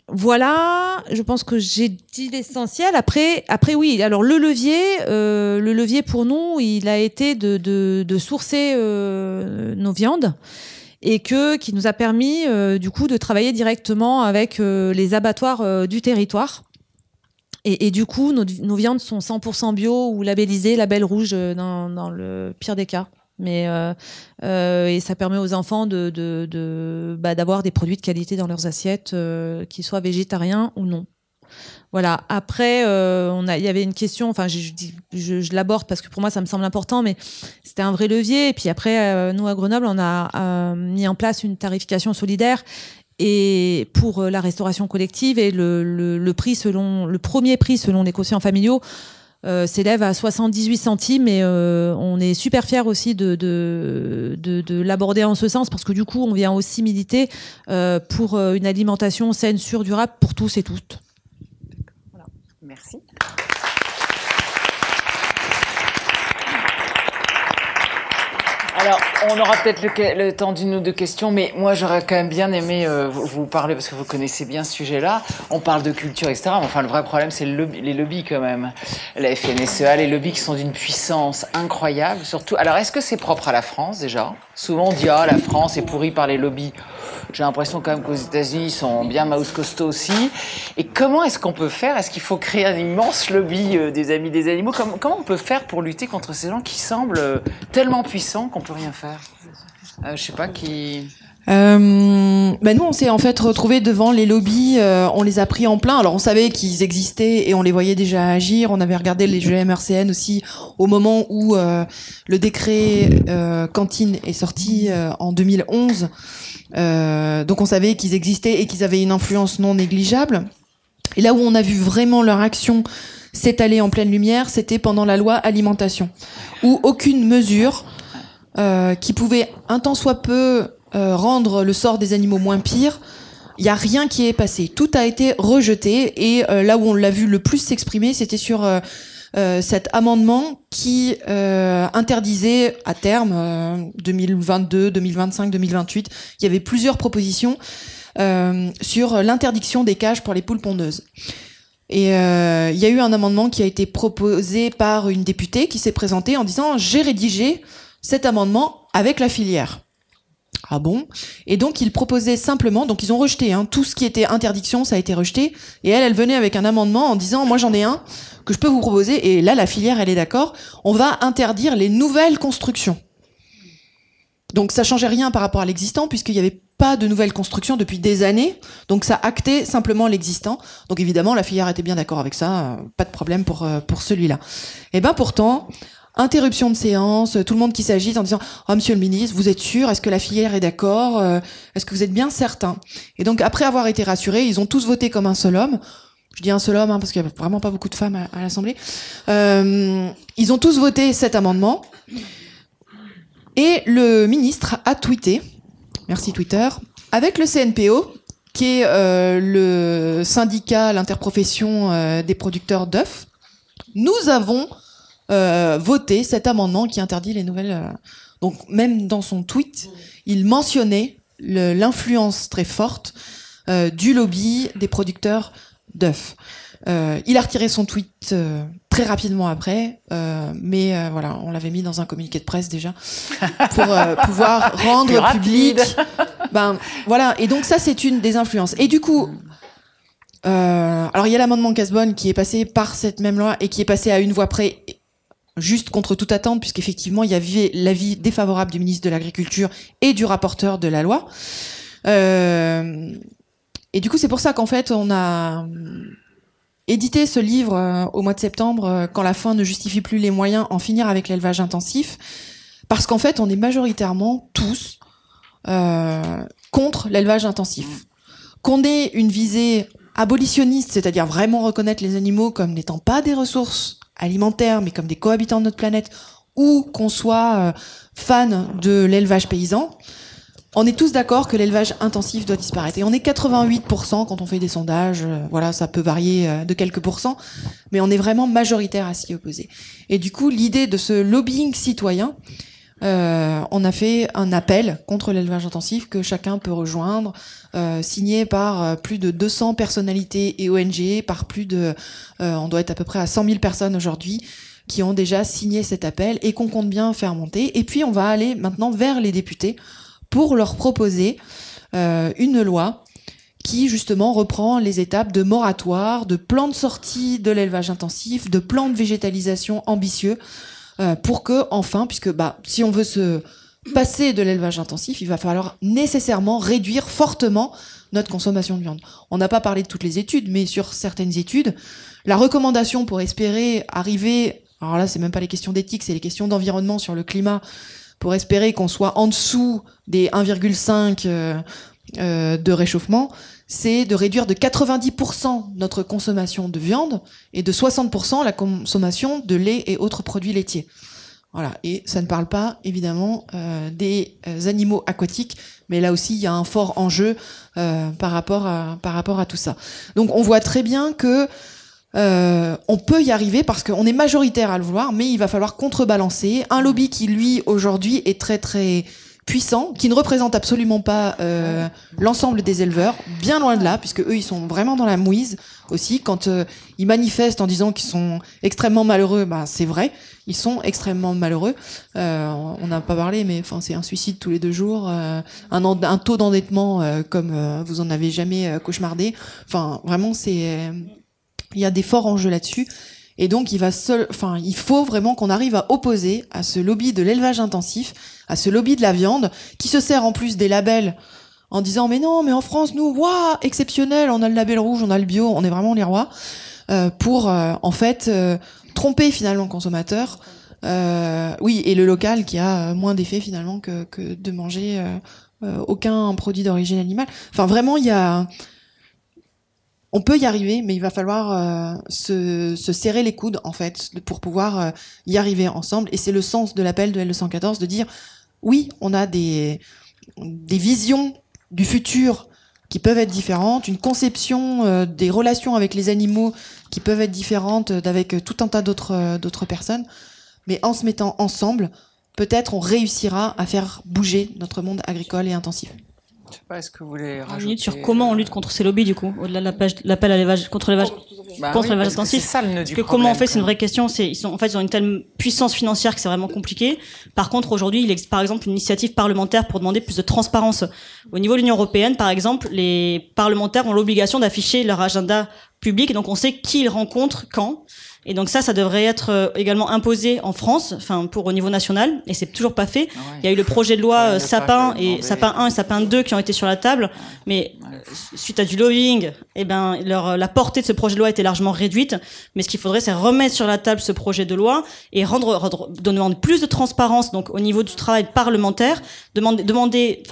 S9: Voilà, je pense que j'ai dit l'essentiel. Après, oui. Alors le levier pour nous, il a été de sourcer nos viandes. Et qui nous a permis du coup de travailler directement avec les abattoirs du territoire. Et du coup, nos viandes sont 100% bio ou labellisées, label rouge dans le pire des cas. Mais et ça permet aux enfants d'avoir des produits de qualité dans leurs assiettes, qu'ils soient végétariens ou non. Voilà. Après, il y avait une question. Enfin, je l'aborde parce que pour moi, ça me semble important, mais c'était un vrai levier. Et puis après, nous à Grenoble, on a mis en place une tarification solidaire et pour la restauration collective, et le premier prix selon les quotients familiaux s'élève à 78 centimes. Et on est super fiers aussi de l'aborder en ce sens, parce que du coup, on vient aussi militer pour une alimentation saine, sûre, durable pour tous et toutes.
S2: Merci. Alors, on aura peut-être le temps d'une ou deux questions, mais moi, j'aurais quand même bien aimé vous parler, parce que vous connaissez bien ce sujet-là. On parle de culture, etc. Mais enfin, le vrai problème, c'est les lobbies, quand même. La FNSEA, les lobbies qui sont d'une puissance incroyable, surtout. Alors, est-ce que c'est propre à la France, déjà? Souvent, on dit, ah, la France est pourrie par les lobbies. J'ai l'impression quand même qu'aux États-Unis, ils sont bien mouse costauds aussi. Et comment est-ce qu'on peut faire? Est-ce qu'il faut créer un immense lobby des amis des animaux? Comment on peut faire pour lutter contre ces gens qui semblent tellement puissants qu'on peut rien faire? Je sais pas qui...
S5: nous on s'est en fait retrouvés devant les lobbies, on les a pris en plein. Alors on savait qu'ils existaient et on les voyait déjà agir. On avait regardé les GMRCN aussi au moment où le décret cantine est sorti en 2011. Donc on savait qu'ils existaient et qu'ils avaient une influence non négligeable. Et là où on a vu vraiment leur action s'étaler en pleine lumière, c'était pendant la loi alimentation, où aucune mesure qui pouvait un tant soit peu rendre le sort des animaux moins pire, il y a rien qui est passé. Tout a été rejeté, et là où on l'a vu le plus s'exprimer, c'était sur cet amendement qui interdisait à terme 2022, 2025, 2028. Il y avait plusieurs propositions sur l'interdiction des cages pour les poules pondeuses. Et il y a eu un amendement qui a été proposé par une députée qui s'est présentée en disant « J'ai rédigé cet amendement avec la filière ». Ah bon? Et donc ils proposaient simplement, donc ils ont rejeté tout ce qui était interdiction, ça a été rejeté, et elle venait avec un amendement en disant moi j'en ai un que je peux vous proposer, et là la filière elle est d'accord, on va interdire les nouvelles constructions. Donc ça changeait rien par rapport à l'existant, puisqu'il n'y avait pas de nouvelles constructions depuis des années, donc ça actait simplement l'existant. Donc évidemment la filière était bien d'accord avec ça, pas de problème pour celui-là. Et ben pourtant, interruption de séance, tout le monde qui s'agite en disant « Oh, monsieur le ministre, vous êtes sûr? Est-ce que la filière est d'accord? Est-ce que vous êtes bien certain ?» Et donc, après avoir été rassurés, ils ont tous voté comme un seul homme. Je dis un seul homme, parce qu'il n'y a vraiment pas beaucoup de femmes à l'Assemblée. Ils ont tous voté cet amendement. Et le ministre a tweeté, merci Twitter, avec le CNPO, qui est le syndicat, l'interprofession des producteurs d'œufs. Nous avons voter cet amendement qui interdit les nouvelles... Donc même dans son tweet, il mentionnait l'influence très forte du lobby des producteurs d'œufs. Il a retiré son tweet très rapidement après, mais voilà, on l'avait mis dans un communiqué de presse déjà pour pouvoir rendre public. Ben voilà, et donc ça c'est une des influences. Et du coup, alors il y a l'amendement Cazbonne qui est passé par cette même loi et qui est passé à une voix près, juste contre toute attente, puisqu'effectivement il y avait l'avis défavorable du ministre de l'Agriculture et du rapporteur de la loi. Et du coup c'est pour ça qu'en fait on a édité ce livre au mois de septembre, quand la faim ne justifie plus les moyens, en finir avec l'élevage intensif, parce qu'en fait on est majoritairement tous contre l'élevage intensif. Qu'on ait une visée abolitionniste, c'est-à-dire vraiment reconnaître les animaux comme n'étant pas des ressources alimentaires, mais comme des cohabitants de notre planète, ou qu'on soit fan de l'élevage paysan, on est tous d'accord que l'élevage intensif doit disparaître. Et on est 88% quand on fait des sondages, voilà, ça peut varier de quelques pourcents, mais on est vraiment majoritaire à s'y opposer. Et du coup, l'idée de ce lobbying citoyen, on a fait un appel contre l'élevage intensif que chacun peut rejoindre, signé par plus de 200 personnalités et ONG, par plus de, on doit être à peu près à 100 000 personnes aujourd'hui qui ont déjà signé cet appel et qu'on compte bien faire monter. Et puis on va aller maintenant vers les députés pour leur proposer une loi qui justement reprend les étapes de moratoire, de plan de sortie de l'élevage intensif, de plan de végétalisation ambitieux, pour que enfin, puisque si on veut se passer de l'élevage intensif, il va falloir nécessairement réduire fortement notre consommation de viande. On n'a pas parlé de toutes les études, mais sur certaines études, la recommandation pour espérer arriver, alors là c'est même pas les questions d'éthique, c'est les questions d'environnement sur le climat, pour espérer qu'on soit en dessous des 1,5 de réchauffement, c'est de réduire de 90% notre consommation de viande et de 60% la consommation de lait et autres produits laitiers. Voilà, et ça ne parle pas évidemment des animaux aquatiques, mais là aussi il y a un fort enjeu par rapport à tout ça. Donc on voit très bien que on peut y arriver parce qu'on est majoritaire à le vouloir, mais il va falloir contrebalancer un lobby qui lui aujourd'hui est très très puissant, qui ne représente absolument pas l'ensemble des éleveurs, bien loin de là, puisque eux ils sont vraiment dans la mouise aussi. Quand ils manifestent en disant qu'ils sont extrêmement malheureux, c'est vrai, ils sont extrêmement malheureux. On n'a pas parlé, mais enfin c'est un suicide tous les 2 jours, un taux d'endettement comme vous en avez jamais cauchemardé. Enfin vraiment il y a des forts enjeux là-dessus. Et donc, il faut vraiment qu'on arrive à opposer à ce lobby de l'élevage intensif, à ce lobby de la viande, qui se sert en plus des labels en disant, mais non, mais en France, nous, waouh, exceptionnel, on a le label rouge, on a le bio, on est vraiment les rois, pour, en fait, tromper finalement le consommateur. Oui, et le local qui a moins d'effet finalement que de manger aucun produit d'origine animale. Enfin, vraiment, on peut y arriver, mais il va falloir se serrer les coudes, en fait, pour pouvoir y arriver ensemble. Et c'est le sens de l'appel de L214, de dire, oui, on a des visions du futur qui peuvent être différentes, une conception des relations avec les animaux qui peuvent être différentes d'avec tout un tas d'autres personnes. Mais en se mettant ensemble, peut-être on réussira à faire bouger notre monde agricole et intensif.
S2: Je sais pas, est-ce que vous voulez rajouter...
S4: Une minute sur comment on lutte contre ces lobbies, du coup, au-delà de l'appel à l'élevage, contre l'élevage intensif.
S2: C'est ça le nœud du problème.
S4: Comment on fait, c'est une vraie question. Ils ont une telle puissance financière que c'est vraiment compliqué. Par contre, aujourd'hui, il existe par exemple une initiative parlementaire pour demander plus de transparence. Au niveau de l'Union européenne, par exemple, les parlementaires ont l'obligation d'afficher leur agenda public, et donc on sait qui ils rencontrent quand. Et donc ça devrait être également imposé en France, pour au niveau national, et c'est toujours pas fait. Il y a eu le projet de loi Sapin 1 et Sapin 2 qui ont été sur la table, mais suite à du lobbying, la portée de ce projet de loi a été largement réduite. Mais ce qu'il faudrait, c'est remettre sur la table ce projet de loi et demander plus de transparence, donc au niveau du travail parlementaire, demander,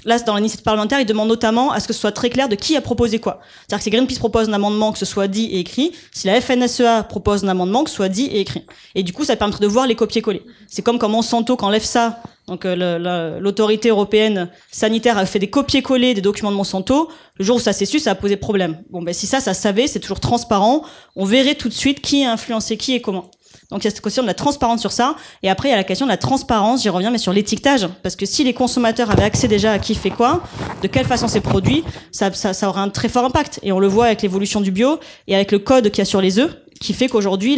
S4: là, dans l'initiative parlementaire, ils demandent notamment à ce que ce soit très clair de qui a proposé quoi. C'est-à-dire que si Greenpeace propose un amendement, que ce soit dit et écrit. Si la FNSEA propose un amendement, que ce soit dit et écrit. Et du coup, ça permettrait de voir les copier-coller. C'est comme quand Monsanto, quand l'EFSA, donc l'autorité européenne sanitaire, a fait des copier-coller des documents de Monsanto, le jour où ça s'est su, ça a posé problème. Si ça savait, c'est toujours transparent. On verrait tout de suite qui a influencé qui et comment. Donc il y a cette question de la transparence sur ça, et après il y a la question de la transparence, j'y reviens, mais sur l'étiquetage, parce que si les consommateurs avaient accès déjà à qui fait quoi, de quelle façon c'est produit, ça aurait un très fort impact, et on le voit avec l'évolution du bio, et avec le code qu'il y a sur les œufs, qui fait qu'aujourd'hui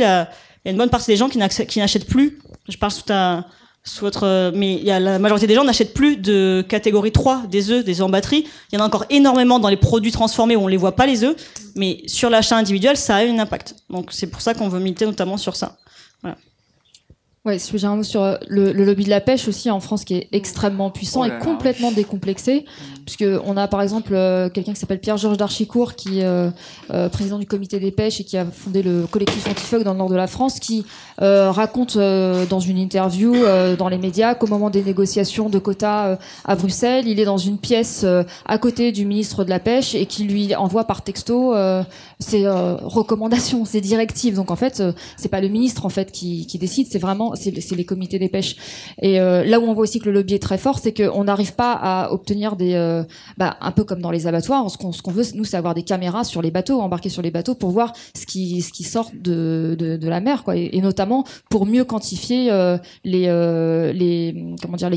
S4: il y a une bonne partie des gens qui n'achètent plus. Je parle sous votre, mais il y a la majorité des gens n'achètent plus de catégorie 3 des œufs en batterie. Il y en a encore énormément dans les produits transformés où on les voit pas les œufs, mais sur l'achat individuel, ça a un impact. Donc c'est pour ça qu'on veut militer notamment sur ça. Voilà.
S7: Ouais, si j'ai un mot sur le lobby de la pêche aussi en France qui est extrêmement puissant et complètement décomplexé, puisque on a par exemple quelqu'un qui s'appelle Pierre-Georges d'Archicourt qui est président du comité des pêches et qui a fondé le collectif Antifuck dans le nord de la France, qui raconte dans une interview dans les médias qu'au moment des négociations de quotas à Bruxelles, il est dans une pièce à côté du ministre de la pêche et qui lui envoie par texto ses recommandations, ses directives. Donc en fait, c'est pas le ministre en fait qui décide, c'est vraiment c'est les comités des pêches. Et là où on voit aussi que le lobby est très fort, c'est qu'on n'arrive pas à obtenir des un peu comme dans les abattoirs. Ce qu'on veut nous, c'est avoir des caméras sur les bateaux, embarquer sur les bateaux pour voir ce qui sort de la mer, quoi. Et notamment pour mieux quantifier les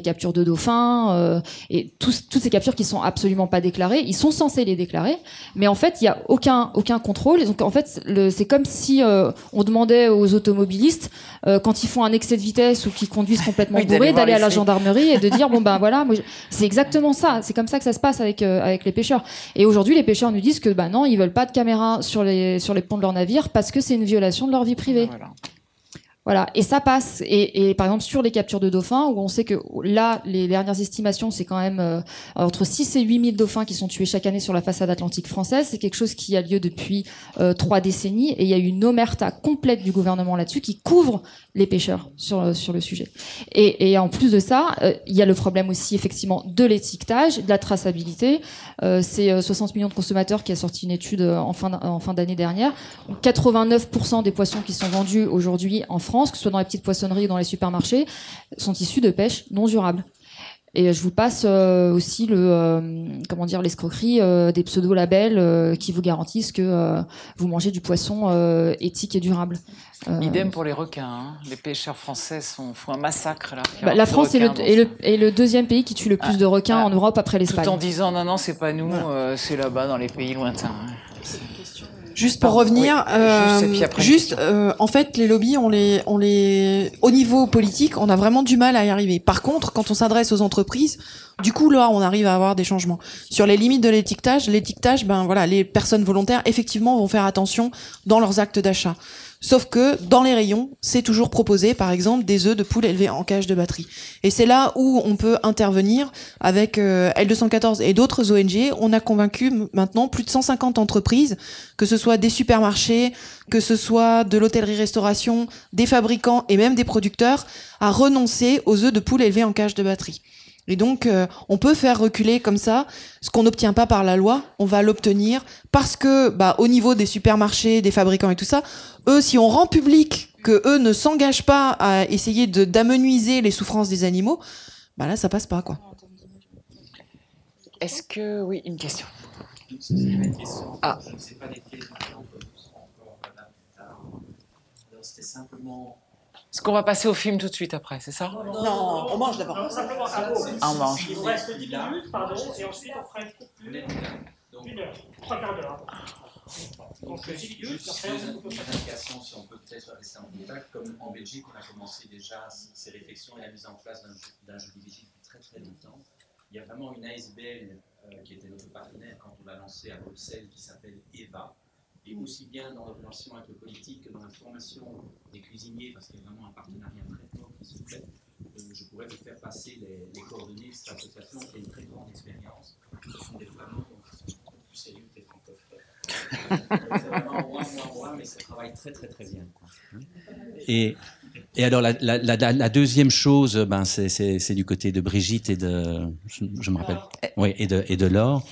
S7: captures de dauphins et toutes ces captures qui sont absolument pas déclarées. Ils sont censés les déclarer, mais en fait il y a aucun contrôle. Et donc en fait c'est comme si on demandait aux automobilistes quand ils font un excès de vitesse ou qu'ils conduisent complètement bourrés d'aller à la gendarmerie et de dire bon ben voilà, c'est exactement ça, c'est comme ça que ça se passe avec les pêcheurs. Et aujourd'hui les pêcheurs nous disent que non, ils veulent pas de caméras sur les ponts de leur navire parce que c'est une violation de leur vie privée. Voilà, et ça passe. Et par exemple sur les captures de dauphins, où on sait que là, les dernières estimations, c'est quand même entre 6 et 8 000 dauphins qui sont tués chaque année sur la façade atlantique française. C'est quelque chose qui a lieu depuis 3 décennies, et il y a eu une omerta complète du gouvernement là-dessus qui couvre les pêcheurs sur le sujet. Et en plus de ça, il y a le problème aussi effectivement de l'étiquetage, de la traçabilité. C'est 60 millions de consommateurs qui a sorti une étude en fin d'année dernière. 89% des poissons qui sont vendus aujourd'hui en France, que ce soit dans les petites poissonneries ou dans les supermarchés, sont issus de pêche non durable. Et je vous passe aussi l'escroquerie des pseudo-labels qui vous garantissent que vous mangez du poisson éthique et durable.
S2: Idem pour les requins. Hein. Les pêcheurs français font un massacre là.
S7: La France est le deuxième pays qui tue le plus de requins en Europe après l'Espagne.
S2: Tout en disant non, c'est pas nous, c'est là-bas dans les pays lointains.
S10: Juste pour revenir, en fait, les lobbies, on les, au niveau politique, on a vraiment du mal à y arriver. Par contre, quand on s'adresse aux entreprises, du coup, là, on arrive à avoir des changements. Sur les limites de l'étiquetage, les personnes volontaires, effectivement, vont faire attention dans leurs actes d'achat. Sauf que dans les rayons, c'est toujours proposé, par exemple, des œufs de poule élevés en cage de batterie. Et c'est là où on peut intervenir avec L214 et d'autres ONG. On a convaincu maintenant plus de 150 entreprises, que ce soit des supermarchés, que ce soit de l'hôtellerie-restauration, des fabricants et même des producteurs, à renoncer aux œufs de poule élevés en cage de batterie. Et donc, on peut faire reculer comme ça ce qu'on n'obtient pas par la loi, on va l'obtenir parce que, au niveau des supermarchés, des fabricants et tout ça, eux, si on rend public que eux ne s'engagent pas à essayer d'amenuiser les souffrances des animaux, là, ça passe pas, quoi.
S2: Est-ce que oui, une question.
S11: Ah. Je ne sais pas lesquelles on peut encore là plus tard. Alors, c'était simplement.
S2: Est-ce qu'on va passer au film tout de suite après, c'est ça?
S10: Non, on mange d'abord.
S2: On mange.
S1: Il vous reste 10 minutes, pardon, et ensuite on fera une coupure. Une heure, 3 quarts d'heure.
S11: Donc, juste deux indications, si on peut peut-être rester en contact. Comme en Belgique, on a commencé déjà ces réflexions et la mise en place d'un jeu de visite depuis très très longtemps. Il y a vraiment une ASBL qui était notre partenaire quand on l'a lancé à Bruxelles, qui s'appelle EVA. Et aussi bien dans la relation avec le politique que dans la formation des cuisiniers, parce qu'il y a vraiment un partenariat très fort qui se fait. Je pourrais vous faire passer les coordonnées de cette association qui a une très grande expérience. Ce sont des Flamands qui sont plus sérieux que les francophones. C'est vraiment moi, mais ça travaille très très très bien.
S12: Et alors la deuxième chose, c'est du côté de Brigitte et de, je me rappelle, oui, et de Laure.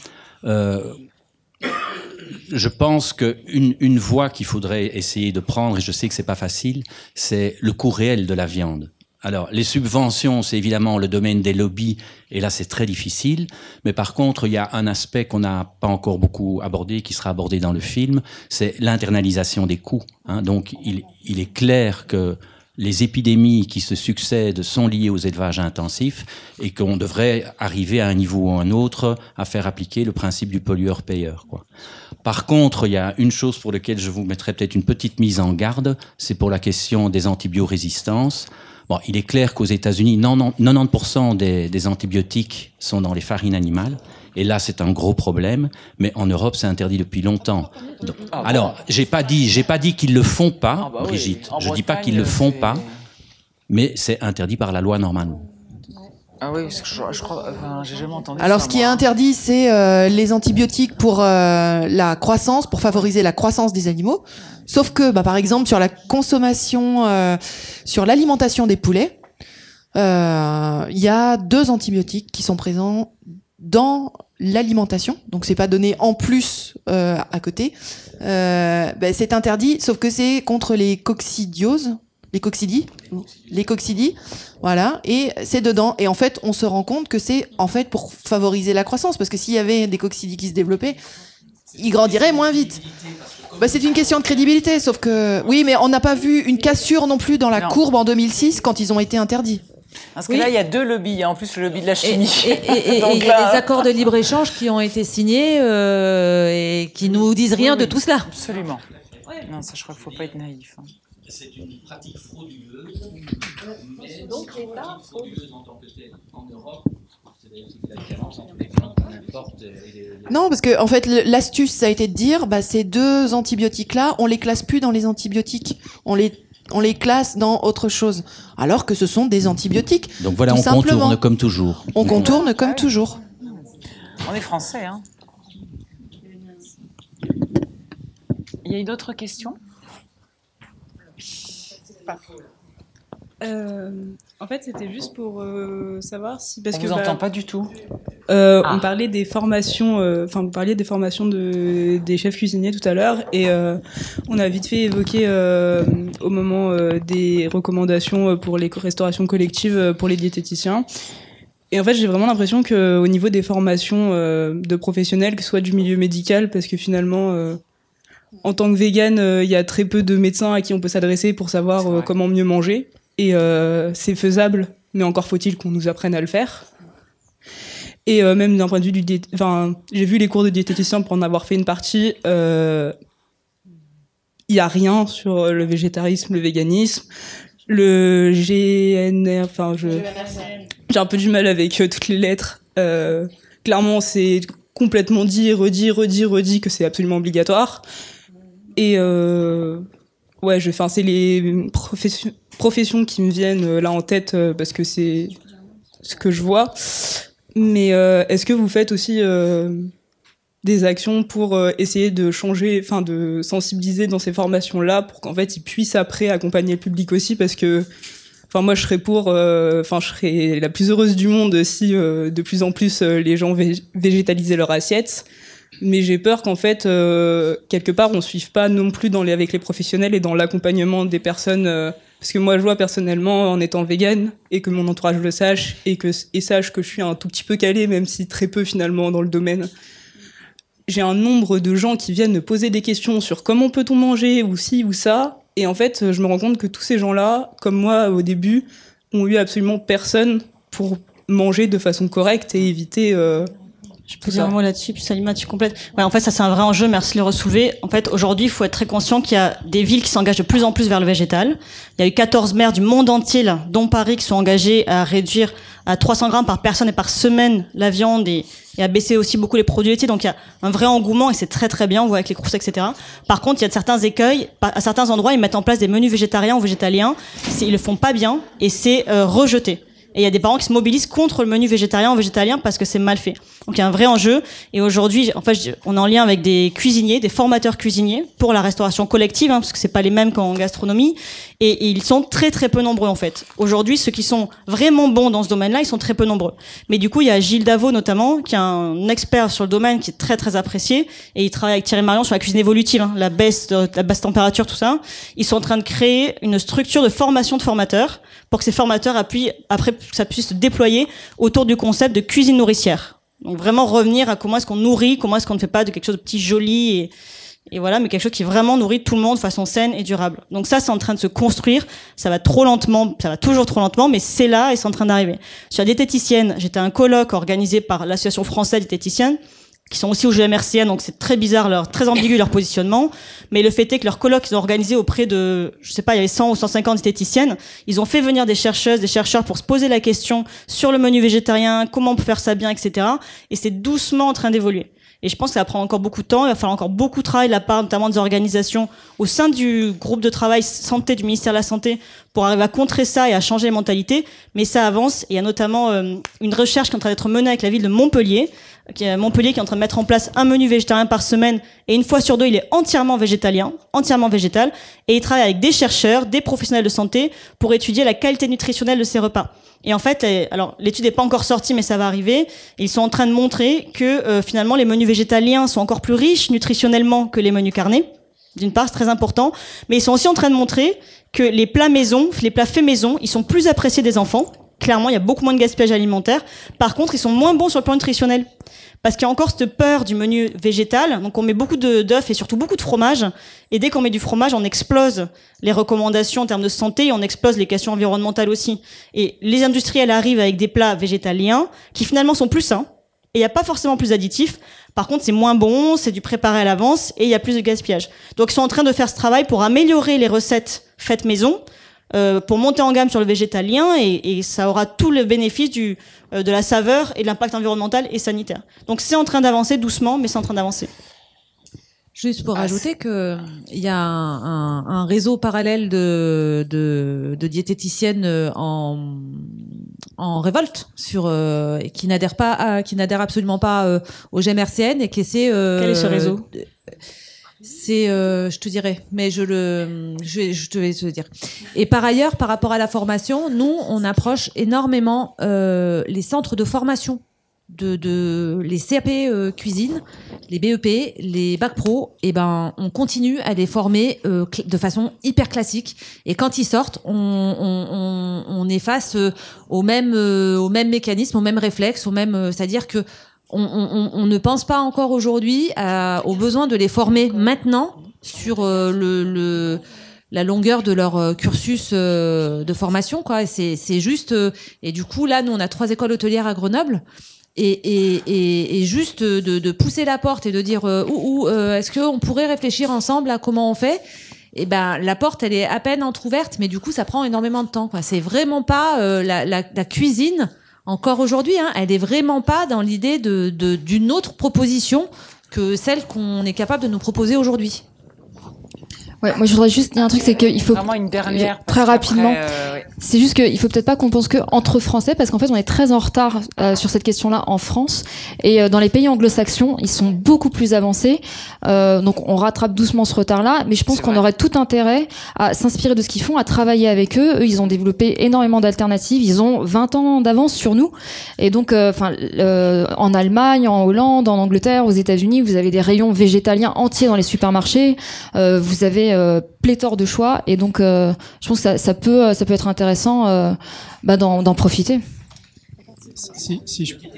S12: Je pense qu'une voie qu'il faudrait essayer de prendre, et je sais que c'est pas facile, c'est le coût réel de la viande. Alors, les subventions, c'est évidemment le domaine des lobbies, et là, c'est très difficile. Mais par contre, il y a un aspect qu'on n'a pas encore beaucoup abordé, qui sera abordé dans le film, c'est l'internalisation des coûts. Donc, il est clair que les épidémies qui se succèdent sont liées aux élevages intensifs et qu'on devrait arriver à un niveau ou à un autre à faire appliquer le principe du pollueur-payeur, quoi. Par contre, il y a une chose pour laquelle je vous mettrai peut-être une petite mise en garde, c'est pour la question des antibiorésistances. Bon, il est clair qu'aux États-Unis, 90% des antibiotiques sont dans les farines animales. Et là, c'est un gros problème. Mais en Europe, c'est interdit depuis longtemps. Donc, alors, j'ai pas dit qu'ils le font pas, Brigitte. Oui. Je dis pas qu'ils le font pas, mais c'est interdit par la loi normalement.
S2: Ah oui, je crois, j'ai jamais entendu.
S10: Alors,
S2: ça,
S10: ce qui est interdit, c'est les antibiotiques pour la croissance, pour favoriser la croissance des animaux. Sauf que, par exemple, sur la consommation, sur l'alimentation des poulets, il y a 2 antibiotiques qui sont présents dans l'alimentation. Donc, c'est pas donné en plus à côté. C'est interdit, sauf que c'est contre les coccidioses. Les coccidies, voilà, et c'est dedans. Et en fait, on se rend compte que c'est en fait pour favoriser la croissance, parce que s'il y avait des coccidies qui se développaient, ils grandiraient moins vite. C'est une question de crédibilité, sauf que oui, mais on n'a pas vu une cassure non plus dans la courbe en 2006 quand ils ont été interdits.
S2: Parce que là, il y a 2 lobbies, en plus le lobby de la chimie.
S9: Et il y a des accords de libre-échange qui ont été signés et qui nous disent rien de tout cela.
S2: Absolument. Non, ça, je crois qu'il ne faut pas être naïf.
S12: C'est une pratique frauduleuse, mais donc l'État frauduleuse en tant que telle en Europe. C'est la différence entre les plantes qu'on importe et les...
S10: Non, parce que en fait, l'astuce, ça a été de dire, ces 2 antibiotiques-là, on les classe plus dans les antibiotiques, on les classe dans autre chose, alors que ce sont des antibiotiques.
S12: Donc voilà, on contourne comme toujours.
S10: On contourne comme toujours.
S2: On est français, hein. Il y a eu d'autres questions ?
S13: En fait, c'était juste pour savoir si... Parce
S2: on vous entend pas du tout.
S13: On parlait des formations, vous parliez des formations des chefs cuisiniers tout à l'heure, et on a vite fait évoquer au moment des recommandations pour les restaurations collectives pour les diététiciens. Et en fait, j'ai vraiment l'impression qu'au niveau des formations de professionnels, que ce soit du milieu médical, parce que finalement... en tant que végane, il y a très peu de médecins à qui on peut s'adresser pour savoir comment mieux manger. Et c'est faisable, mais encore faut-il qu'on nous apprenne à le faire. Et même d'un point de vue j'ai vu les cours de diététicien pour en avoir fait une partie. Il y a rien sur le végétarisme, le véganisme, le GNR. J'ai un peu du mal avec toutes les lettres. Clairement, c'est complètement dit, redit que c'est absolument obligatoire. Et c'est les professions qui me viennent là en tête parce que c'est ce que je vois. Mais est-ce que vous faites aussi des actions pour essayer de changer, de sensibiliser dans ces formations-là pour qu'en fait ils puissent après accompagner le public aussi, parce que moi je serais la plus heureuse du monde si de plus en plus les gens végétalisaient leur assiette. Mais j'ai peur qu'en fait, quelque part, on suive pas non plus avec les professionnels et dans l'accompagnement des personnes. Parce que moi, je vois personnellement, en étant végane, et que mon entourage le sache, et sache que je suis un tout petit peu calée, même si très peu finalement dans le domaine. J'ai un nombre de gens qui viennent me poser des questions sur comment peut-on manger, ou ci, ou ça. Et en fait, je me rends compte que tous ces gens-là, comme moi au début, ont eu absolument personne pour manger de façon correcte et éviter...
S4: Je peux dire un mot là-dessus, puis Salima, tu complètes. Ouais, en fait, ça c'est un vrai enjeu, merci de le ressoulever. En fait, aujourd'hui, il faut être très conscient qu'il y a des villes qui s'engagent de plus en plus vers le végétal. Il y a eu 14 maires du monde entier, là, dont Paris, qui sont engagés à réduire à 300 grammes par personne et par semaine la viande et à baisser aussi beaucoup les produits laitiers. Donc il y a un vrai engouement et c'est très très bien, on voit avec les courses, etc. Par contre, il y a certains écueils. À certains endroits, ils mettent en place des menus végétariens ou végétaliens. Ils le font pas bien et c'est rejeté. Et il y a des parents qui se mobilisent contre le menu végétarien ou végétalien parce que c'est mal fait. Donc il y a un vrai enjeu. Et aujourd'hui, en fait, on est en lien avec des cuisiniers, des formateurs cuisiniers pour la restauration collective, parce que c'est pas les mêmes qu'en gastronomie. Et ils sont très très peu nombreux en fait. Aujourd'hui, ceux qui sont vraiment bons dans ce domaine-là, ils sont très peu nombreux. Mais du coup, il y a Gilles Davot notamment, qui est un expert sur le domaine, qui est très très apprécié. Et il travaille avec Thierry Marion sur la cuisine évolutive, la baisse température, tout ça. Ils sont en train de créer une structure de formation de formateurs pour que ces formateurs appuient après que ça puisse se déployer autour du concept de cuisine nourricière. Donc vraiment revenir à comment est-ce qu'on nourrit, comment est-ce qu'on ne fait pas de quelque chose de petit joli et voilà, mais quelque chose qui vraiment nourrit tout le monde de façon saine et durable. Donc ça, c'est en train de se construire. Ça va trop lentement, ça va toujours trop lentement, mais c'est là et c'est en train d'arriver. Sur la diététicienne, j'étais à un colloque organisé par l'Association française diététicienne. qui sont aussi au GMRCN, donc c'est très bizarre, très ambigu leur positionnement. Mais le fait est que leur colloque, ils ont organisé auprès de, je sais pas, il y avait 100 ou 150 diététiciennes. Ils ont fait venir des chercheuses, des chercheurs pour se poser la question sur le menu végétarien, comment on peut faire ça bien, etc. Et c'est doucement en train d'évoluer. Et je pense que ça va prendre encore beaucoup de temps. Il va falloir encore beaucoup de travail de la part notamment des organisations au sein du groupe de travail santé du ministère de la Santé pour arriver à contrer ça et à changer les mentalités. Mais ça avance. Et il y a notamment une recherche qui est en train d'être menée avec la ville de Montpellier, qui est en train de mettre en place un menu végétarien par semaine. Et une fois sur deux, il est entièrement végétalien, entièrement végétal. Et il travaille avec des chercheurs, des professionnels de santé pour étudier la qualité nutritionnelle de ces repas. Et en fait, alors l'étude n'est pas encore sortie, mais ça va arriver. Ils sont en train de montrer que finalement les menus végétaliens sont encore plus riches nutritionnellement que les menus carnés. D'une part, c'est très important, mais ils sont aussi en train de montrer que les plats maison, les plats faits maison, ils sont plus appréciés des enfants. Clairement, il y a beaucoup moins de gaspillage alimentaire. Par contre, ils sont moins bons sur le plan nutritionnel. Parce qu'il y a encore cette peur du menu végétal. Donc, on met beaucoup d'œufs et surtout beaucoup de fromage. Et dès qu'on met du fromage, on explose les recommandations en termes de santé et on explose les questions environnementales aussi. Et les industriels arrivent avec des plats végétaliens qui finalement sont plus sains. Et il n'y a pas forcément plus d'additifs. Par contre, c'est moins bon, c'est du préparé à l'avance et il y a plus de gaspillage. Donc, ils sont en train de faire ce travail pour améliorer les recettes faites maison, pour monter en gamme sur le végétalien et ça aura tout le bénéfice de la saveur et de l'impact environnemental et sanitaire. Donc c'est en train d'avancer doucement, mais c'est en train d'avancer.
S9: Juste pour ajouter que il y a un réseau parallèle de diététiciennes en révolte qui n'adhère absolument pas au GMRCN et qui essaie.
S4: Quel est ce réseau?
S9: C'est, je te dirai, mais je te vais te dire. Et par ailleurs, par rapport à la formation, nous, on approche énormément les centres de formation, les CAP cuisine, les BEP, les bac pro. Et ben, on continue à les former de façon hyper classique. Et quand ils sortent, on est face au même mécanisme, au même réflexe, c'est-à-dire que on ne pense pas encore aujourd'hui au besoin de les former maintenant sur la longueur de leur cursus de formation, quoi. C'est juste et du coup là, nous on a 3 écoles hôtelières à Grenoble et juste de pousser la porte et de dire est-ce qu'on pourrait réfléchir ensemble à comment on fait. Et ben la porte elle est à peine entrouverte, mais du coup ça prend énormément de temps, quoi. C'est vraiment pas la cuisine. Encore aujourd'hui, elle est vraiment pas dans l'idée d'une autre proposition que celle qu'on est capable de nous proposer aujourd'hui.
S7: Ouais, moi je voudrais juste dire un truc, c'est qu'il faut
S2: vraiment une dernière
S7: très rapidement. C'est juste qu'il faut peut-être pas qu'on pense que entre Français, parce qu'en fait on est très en retard sur cette question-là en France et dans les pays anglo-saxons ils sont beaucoup plus avancés. Donc on rattrape doucement ce retard-là, mais je pense qu'on aurait tout intérêt à s'inspirer de ce qu'ils font, à travailler avec eux. Eux ils ont développé énormément d'alternatives, ils ont 20 ans d'avance sur nous et donc en Allemagne, en Hollande, en Angleterre, aux États-Unis, vous avez des rayons végétaliens entiers dans les supermarchés. Vous avez pléthore de choix et donc je pense que ça peut être intéressant d'en profiter.
S14: Si je peux...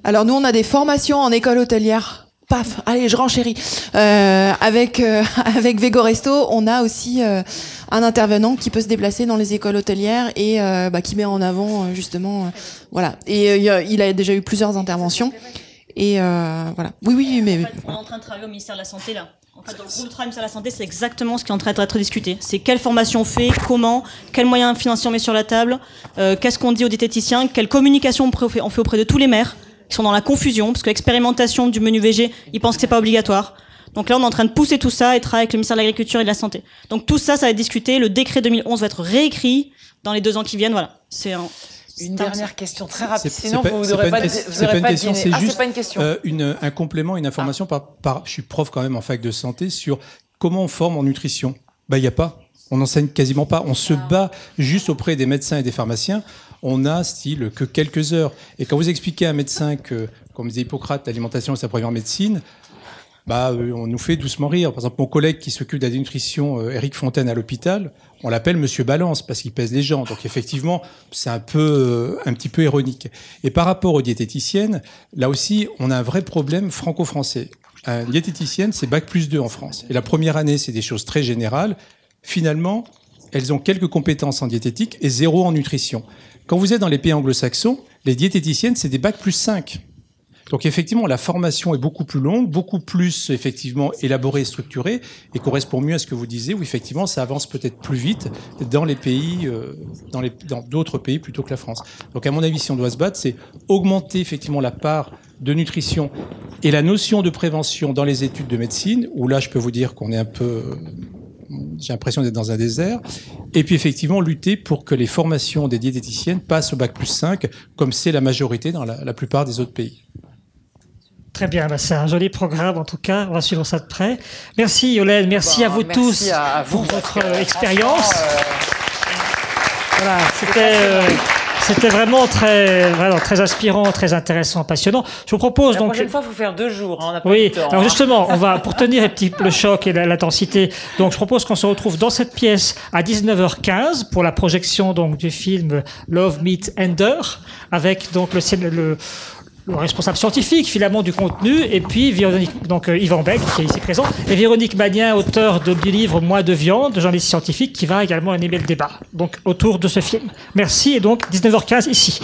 S10: Alors nous on a des formations en école hôtelière. Paf, allez je renchéris. Avec Vegoresto, on a aussi un intervenant qui peut se déplacer dans les écoles hôtelières et qui met en avant justement voilà. Et il a déjà eu plusieurs interventions. Et voilà. Oui, mais...
S4: En fait, on est en train de travailler au ministère de la Santé, là. En fait, dans le groupe de travail du ministère de la Santé, c'est exactement ce qui est en train d'être discuté. C'est quelle formation on fait, comment, quels moyens financiers on met sur la table, qu'est-ce qu'on dit aux diététiciens, quelle communication on fait auprès de tous les maires qui sont dans la confusion, parce que l'expérimentation du menu VG, ils pensent que c'est pas obligatoire. Donc là, on est en train de pousser tout ça et travailler avec le ministère de l'Agriculture et de la Santé. Donc tout ça, ça va être discuté. Le décret 2011 va être réécrit dans les 2 ans qui viennent. Voilà.
S2: Une dernière question très rapide. Sinon,
S14: vous n'aurez pas de
S2: question.
S14: C'est juste
S2: c'est pas une question.
S14: Un complément, une information. Je suis prof quand même en fac de santé sur comment on forme en nutrition. Il n'y a pas. On n'enseigne quasiment pas. On se bat juste auprès des médecins et des pharmaciens. On a que quelques heures. Et quand vous expliquez à un médecin que, comme disait Hippocrate, l'alimentation est sa première médecine, on nous fait doucement rire. Par exemple, mon collègue qui s'occupe de la dénutrition, Éric Fontaine, à l'hôpital, on l'appelle Monsieur Balance parce qu'il pèse les gens. Donc effectivement, c'est un petit peu ironique. Et par rapport aux diététiciennes, là aussi, on a un vrai problème franco-français. Une diététicienne, c'est Bac+2 en France. Et la première année, c'est des choses très générales. Finalement, elles ont quelques compétences en diététique et 0 en nutrition. Quand vous êtes dans les pays anglo-saxons, les diététiciennes, c'est des bacs plus 5. Donc effectivement, la formation est beaucoup plus longue, beaucoup plus effectivement élaborée et structurée, et correspond mieux à ce que vous disiez, où effectivement ça avance peut-être plus vite dans les pays, dans d'autres pays plutôt que la France. Donc à mon avis, si on doit se battre, c'est augmenter effectivement la part de nutrition et la notion de prévention dans les études de médecine, où là je peux vous dire qu'on est un peu... J'ai l'impression d'être dans un désert. Et puis effectivement, lutter pour que les formations des diététiciennes passent au bac plus 5, comme c'est la majorité dans la plupart des autres pays.
S1: Très bien, c'est un joli programme en tout cas, on va suivre ça de près. Merci Yolène, merci à vous tous pour votre expérience. Voilà, c'était vraiment très inspirant, très intéressant, passionnant. Je vous propose
S2: la
S1: donc...
S2: prochaine fois, il faut faire 2 jours. Hein, on n'a pas
S1: oui,
S2: de temps,
S1: alors justement, on va, pour tenir le choc et l'intensité, donc je propose qu'on se retrouve dans cette pièce à 19h15 pour la projection donc du film Love Meets Ender, avec donc le responsable scientifique finalement du contenu, et puis Véronique, donc Yvan Beck qui est ici présent, et Véronique Magnien, auteur du livre Moi de viande, journaliste scientifique, qui va également animer le débat donc autour de ce film. Merci, et donc 19h15 ici.